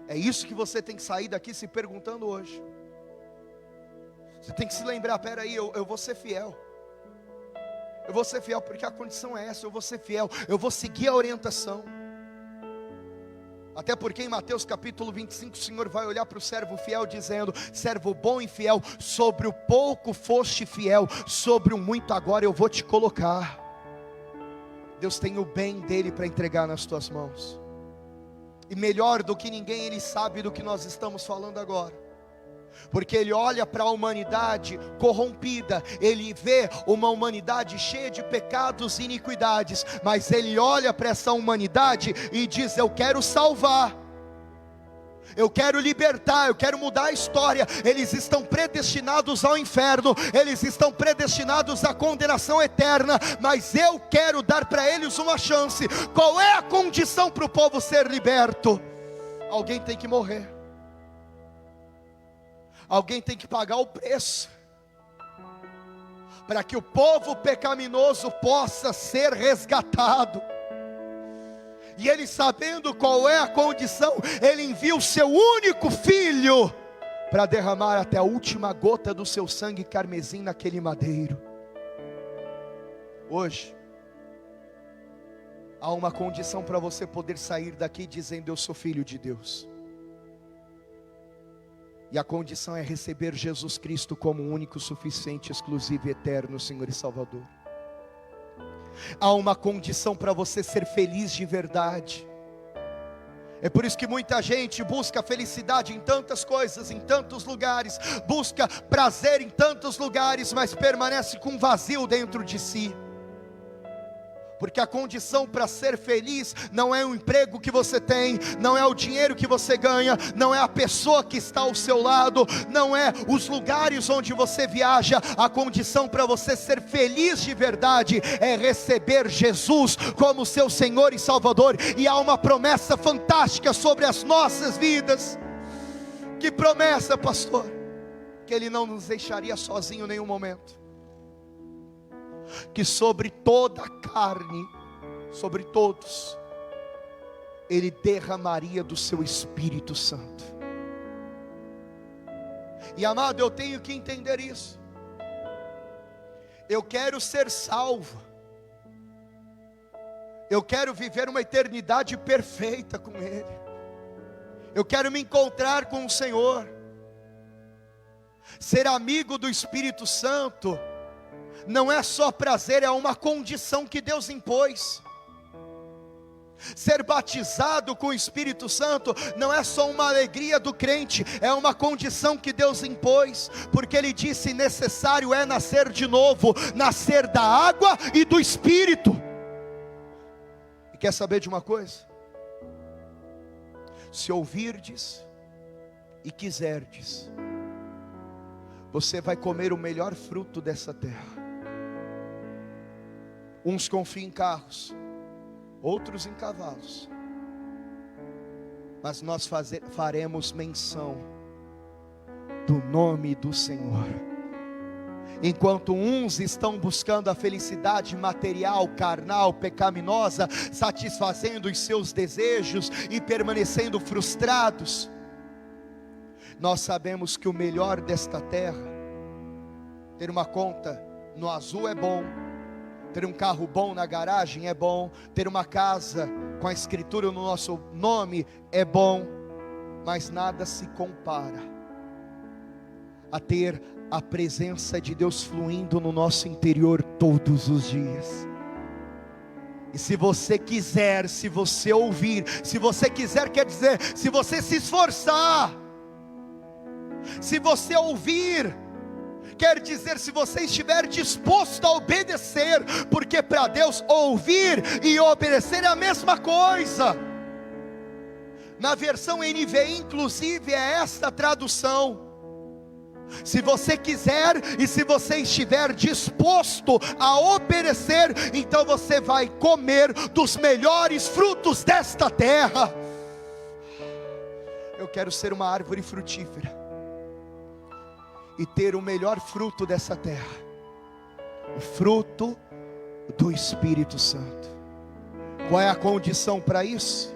Speaker 2: É isso que você tem que sair daqui se perguntando hoje. Você tem que se lembrar: peraí, eu vou ser fiel. Eu vou ser fiel porque a condição é essa, eu vou ser fiel, eu vou seguir a orientação. Até porque em Mateus capítulo 25, o Senhor vai olhar para o servo fiel dizendo: servo bom e fiel, sobre o pouco foste fiel, sobre o muito agora eu vou te colocar. Deus tem o bem dele para entregar nas tuas mãos. E melhor do que ninguém, Ele sabe do que nós estamos falando agora. Porque Ele olha para a humanidade corrompida, Ele vê uma humanidade cheia de pecados e iniquidades, mas Ele olha para essa humanidade e diz: eu quero salvar, eu quero libertar, eu quero mudar a história. Eles estão predestinados ao inferno, eles estão predestinados à condenação eterna, mas eu quero dar para eles uma chance. Qual é a condição para o povo ser liberto? Alguém tem que morrer. Alguém tem que pagar o preço, para que o povo pecaminoso possa ser resgatado. E Ele, sabendo qual é a condição, Ele envia o seu único filho, para derramar até a última gota do seu sangue carmesim naquele madeiro. Hoje, há uma condição para você poder sair daqui dizendo: eu sou filho de Deus. E a condição é receber Jesus Cristo como único, suficiente, exclusivo e eterno Senhor e Salvador. Há uma condição para você ser feliz de verdade. É por isso que muita gente busca felicidade em tantas coisas, em tantos lugares, busca prazer em tantos lugares, mas permanece com um vazio dentro de si. Porque a condição para ser feliz não é o emprego que você tem, não é o dinheiro que você ganha, não é a pessoa que está ao seu lado, não é os lugares onde você viaja. A condição para você ser feliz de verdade é receber Jesus como seu Senhor e Salvador. E há uma promessa fantástica sobre as nossas vidas. Que promessa, pastor? Que Ele não nos deixaria sozinho em nenhum momento. Que sobre toda a carne, sobre todos, Ele derramaria do seu Espírito Santo. E amado, eu tenho que entender isso. Eu quero ser salvo, eu quero viver uma eternidade perfeita com Ele, eu quero me encontrar com o Senhor. Ser amigo do Espírito Santo não é só prazer, é uma condição que Deus impôs. Ser batizado com o Espírito Santo não é só uma alegria do crente, é uma condição que Deus impôs, porque Ele disse: necessário é nascer de novo, nascer da água e do Espírito. E quer saber de uma coisa? Se ouvirdes e quiserdes, você vai comer o melhor fruto dessa terra. Uns confiam em carros, outros em cavalos, mas nós faremos menção do nome do Senhor. Enquanto uns estão buscando a felicidade material, carnal, pecaminosa, satisfazendo os seus desejos e permanecendo frustrados, nós sabemos que o melhor desta terra, ter uma conta no azul é bom, ter um carro bom na garagem é bom, ter uma casa com a escritura no nosso nome é bom, mas nada se compara a ter a presença de Deus fluindo no nosso interior todos os dias. E se você quiser, se você ouvir, se você quiser, quer dizer, se você se esforçar, se você ouvir, quer dizer, se você estiver disposto a obedecer, porque para Deus ouvir e obedecer é a mesma coisa. Na versão NVI, inclusive, é esta tradução: se você quiser e se você estiver disposto a obedecer, então você vai comer dos melhores frutos desta terra. Eu quero ser uma árvore frutífera e ter o melhor fruto dessa terra, o fruto do Espírito Santo. Qual é a condição para isso?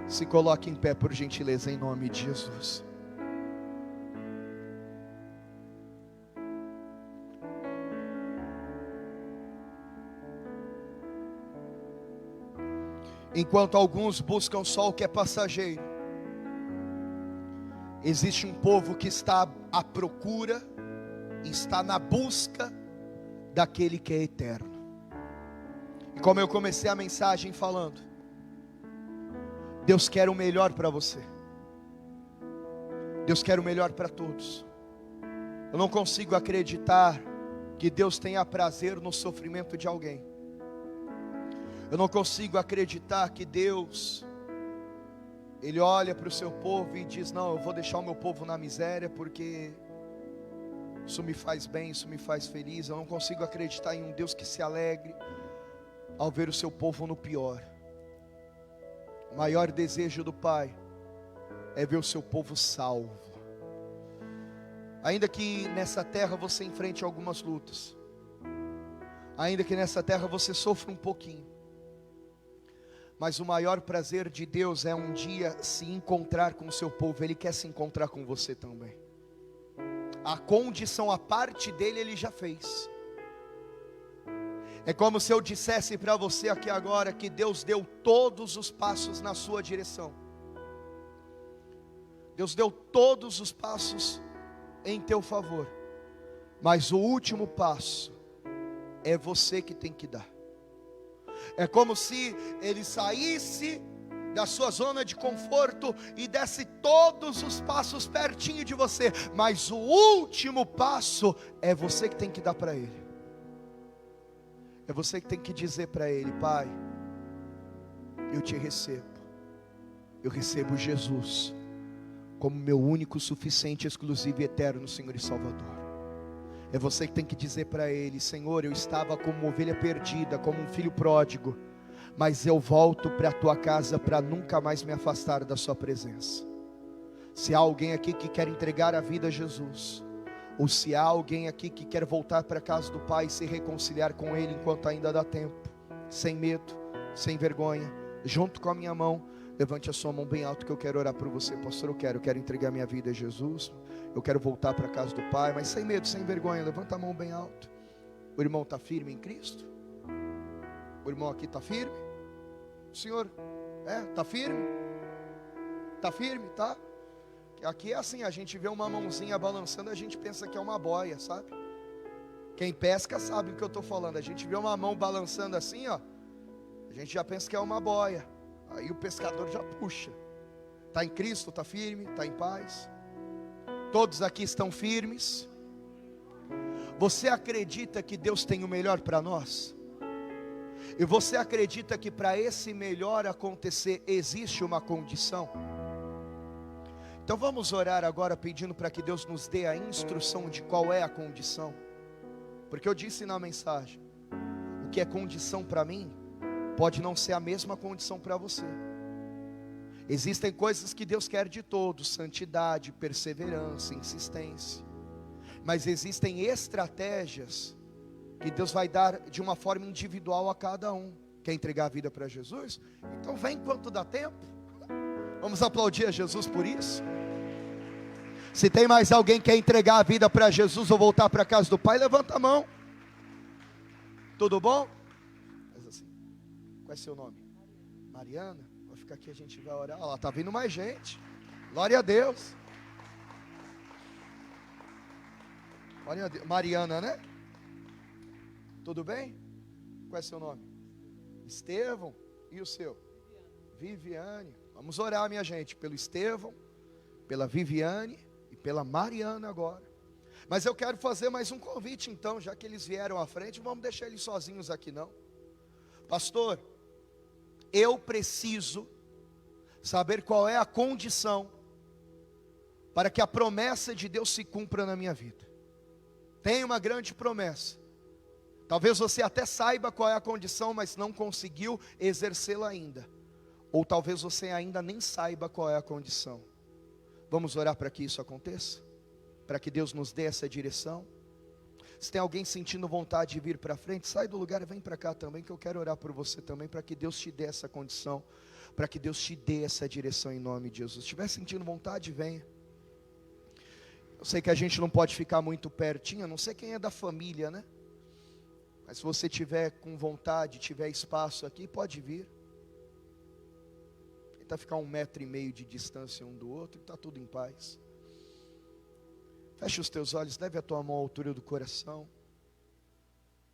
Speaker 2: Se coloque em pé, por gentileza, em nome de Jesus. Enquanto alguns buscam só o que é passageiro, existe um povo que está à procura, está na busca daquele que é eterno. E como eu comecei a mensagem falando, Deus quer o melhor para você. Deus quer o melhor para todos. Eu não consigo acreditar que Deus tenha prazer no sofrimento de alguém. Eu não consigo acreditar que Deus, Ele olha para o seu povo e diz: não, eu vou deixar o meu povo na miséria porque isso me faz bem, isso me faz feliz. Eu não consigo acreditar em um Deus que se alegre ao ver o seu povo no pior. O maior desejo do Pai é ver o seu povo salvo. Ainda que nessa terra você enfrente algumas lutas, ainda que nessa terra você sofra um pouquinho, mas o maior prazer de Deus é um dia se encontrar com o seu povo. Ele quer se encontrar com você também. A condição, a parte dele, Ele já fez. É como se eu dissesse para você aqui agora que Deus deu todos os passos na sua direção. Deus deu todos os passos em teu favor, mas o último passo é você que tem que dar. É como se Ele saísse da sua zona de conforto e desce todos os passos pertinho de você, mas o último passo é você que tem que dar para Ele. É você que tem que dizer para Ele: Pai, eu te recebo. Eu recebo Jesus como meu único, suficiente, exclusivo e eterno Senhor e Salvador. É você que tem que dizer para Ele: Senhor, eu estava como uma ovelha perdida, como um filho pródigo, mas eu volto para a tua casa para nunca mais me afastar da sua presença. Se há alguém aqui que quer entregar a vida a Jesus, ou se há alguém aqui que quer voltar para a casa do Pai e se reconciliar com Ele enquanto ainda dá tempo, sem medo, sem vergonha, junto com a minha mão, levante a sua mão bem alto que eu quero orar por você. Pastor, eu quero entregar minha vida a Jesus, eu quero voltar para a casa do Pai, mas sem medo, sem vergonha, levanta a mão bem alto. O irmão está firme em Cristo? O irmão aqui está firme? O senhor, está firme? Está firme, tá? Aqui é assim, a gente vê uma mãozinha balançando, a gente pensa que é uma boia, sabe? Quem pesca sabe o que eu estou falando. A gente vê uma mão balançando assim, ó, a gente já pensa que é uma boia. Aí o pescador já puxa. Está em Cristo, está firme, está em paz. Todos aqui estão firmes. Você acredita que Deus tem o melhor para nós? E você acredita que para esse melhor acontecer existe uma condição? Então vamos orar agora pedindo para que Deus nos dê a instrução de qual é a condição. Porque eu disse na mensagem, o que é condição para mim, pode não ser a mesma condição para você. Existem coisas que Deus quer de todos: santidade, perseverança, insistência. Mas existem estratégias que Deus vai dar de uma forma individual a cada um. Quer entregar a vida para Jesus? Então vem enquanto dá tempo. Vamos aplaudir a Jesus por isso. Se tem mais alguém que quer entregar a vida para Jesus ou voltar para a casa do Pai, levanta a mão. Tudo bom? Mas assim, qual é seu nome? Mariana? Vou ficar aqui, a gente vai orar. Olha lá, está vindo mais gente. Glória a Deus. Glória a Deus. Mariana, né? Tudo bem? Qual é seu nome? Estevão. E o seu? Viviane. Vamos orar, minha gente, pelo Estevão, pela Viviane e pela Mariana agora. Mas eu quero fazer mais um convite então, já que eles vieram à frente, vamos deixar eles sozinhos aqui não. Pastor, eu preciso saber qual é a condição para que a promessa de Deus se cumpra na minha vida. Tem uma grande promessa. Talvez você até saiba qual é a condição, mas não conseguiu exercê-la ainda. Ou talvez você ainda nem saiba qual é a condição. Vamos orar para que isso aconteça? Para que Deus nos dê essa direção? Se tem alguém sentindo vontade de vir para frente, sai do lugar e vem para cá também, que eu quero orar por você também, para que Deus te dê essa condição, para que Deus te dê essa direção em nome de Jesus. Se estiver sentindo vontade, venha. Eu sei que a gente não pode ficar muito pertinho, a não sei quem é da família, né? Mas se você tiver com vontade, tiver espaço aqui, pode vir. Tenta ficar 1,5 metro de distância um do outro e está tudo em paz. Feche os teus olhos, leve a tua mão à altura do coração.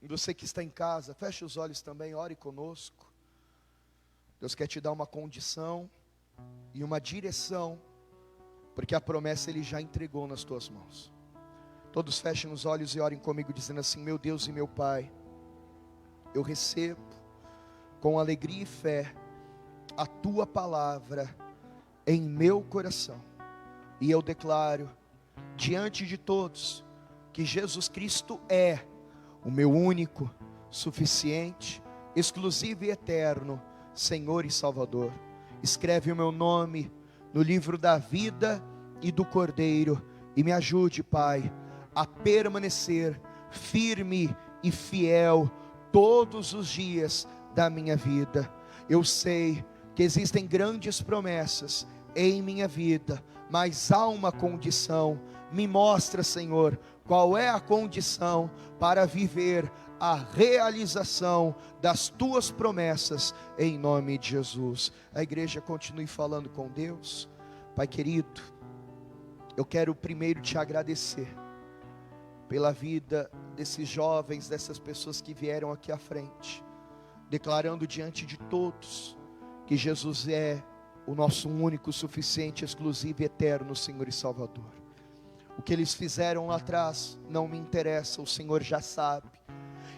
Speaker 2: E você que está em casa, feche os olhos também, ore conosco. Deus quer te dar uma condição e uma direção, porque a promessa Ele já entregou nas tuas mãos. Todos fechem os olhos e orem comigo dizendo assim: meu Deus e meu Pai, eu recebo com alegria e fé a tua palavra em meu coração, e eu declaro diante de todos que Jesus Cristo é o meu único, suficiente, exclusivo e eterno Senhor e Salvador. Escreve o meu nome no livro da vida e do Cordeiro, e me ajude, Pai, a permanecer firme e fiel todos os dias da minha vida. Eu sei que existem grandes promessas em minha vida, mas há uma condição. Me mostra, Senhor, qual é a condição para viver a realização das tuas promessas, em nome de Jesus. A igreja continue falando com Deus. Pai querido, eu quero primeiro te agradecer pela vida desses jovens, dessas pessoas que vieram aqui à frente, declarando diante de todos que Jesus é o nosso único, suficiente, exclusivo e eterno Senhor e Salvador. O que eles fizeram lá atrás não me interessa, o Senhor já sabe.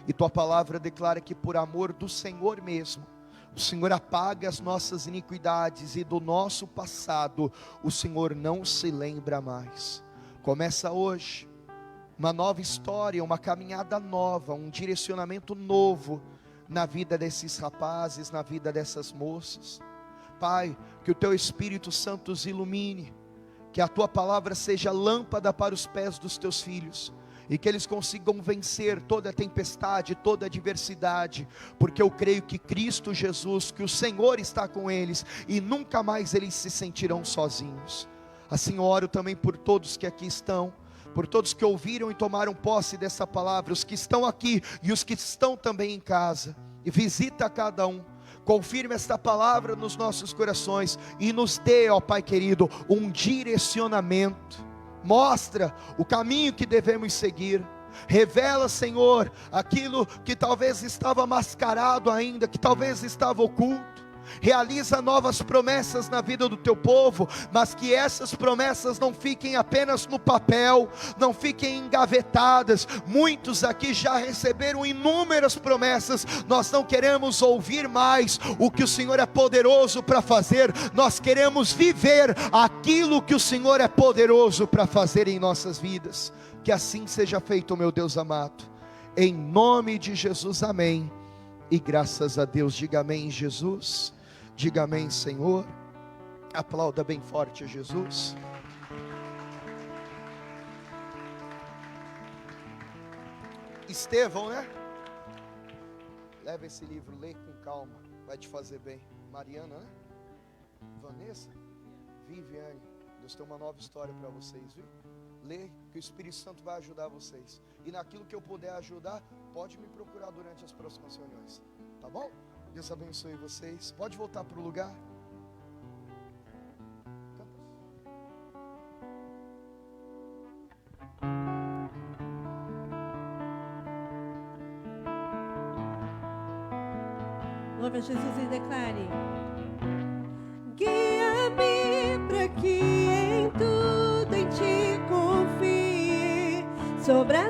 Speaker 2: E tua palavra declara que por amor do Senhor mesmo, o Senhor apaga as nossas iniquidades, e do nosso passado o Senhor não se lembra mais. Começa hoje uma nova história, uma caminhada nova, um direcionamento novo na vida desses rapazes, na vida dessas moças. Pai, que o teu Espírito Santo os ilumine, que a tua palavra seja lâmpada para os pés dos teus filhos, e que eles consigam vencer toda a tempestade, toda a adversidade, porque eu creio que Cristo Jesus, que o Senhor está com eles, e nunca mais eles se sentirão sozinhos. Assim eu oro também por todos que aqui estão, por todos que ouviram e tomaram posse dessa palavra, os que estão aqui e os que estão também em casa, e visita cada um, confirma esta palavra nos nossos corações, e nos dê, ó Pai querido, um direcionamento. Mostra o caminho que devemos seguir. Revela, Senhor, aquilo que talvez estava mascarado ainda, que talvez estava oculto. Realiza novas promessas na vida do teu povo, mas que essas promessas não fiquem apenas no papel, não fiquem engavetadas. Muitos aqui já receberam inúmeras promessas, nós não queremos ouvir mais o que o Senhor é poderoso para fazer, nós queremos viver aquilo que o Senhor é poderoso para fazer em nossas vidas. Que assim seja feito, meu Deus amado, em nome de Jesus, amém. E graças a Deus, diga amém, Jesus. Diga amém, Senhor. Aplauda bem forte a Jesus. Estevão, né? Leva esse livro, lê com calma, vai te fazer bem. Mariana, né? Vanessa, Viviane, Deus tem uma nova história para vocês, viu? Lê, que o Espírito Santo vai ajudar vocês. E naquilo que eu puder ajudar, pode me procurar durante as próximas reuniões, tá bom? Deus abençoe vocês. Pode voltar para o lugar.
Speaker 1: Louve a Jesus e declare: guia-me para que em tudo em ti confie, sobre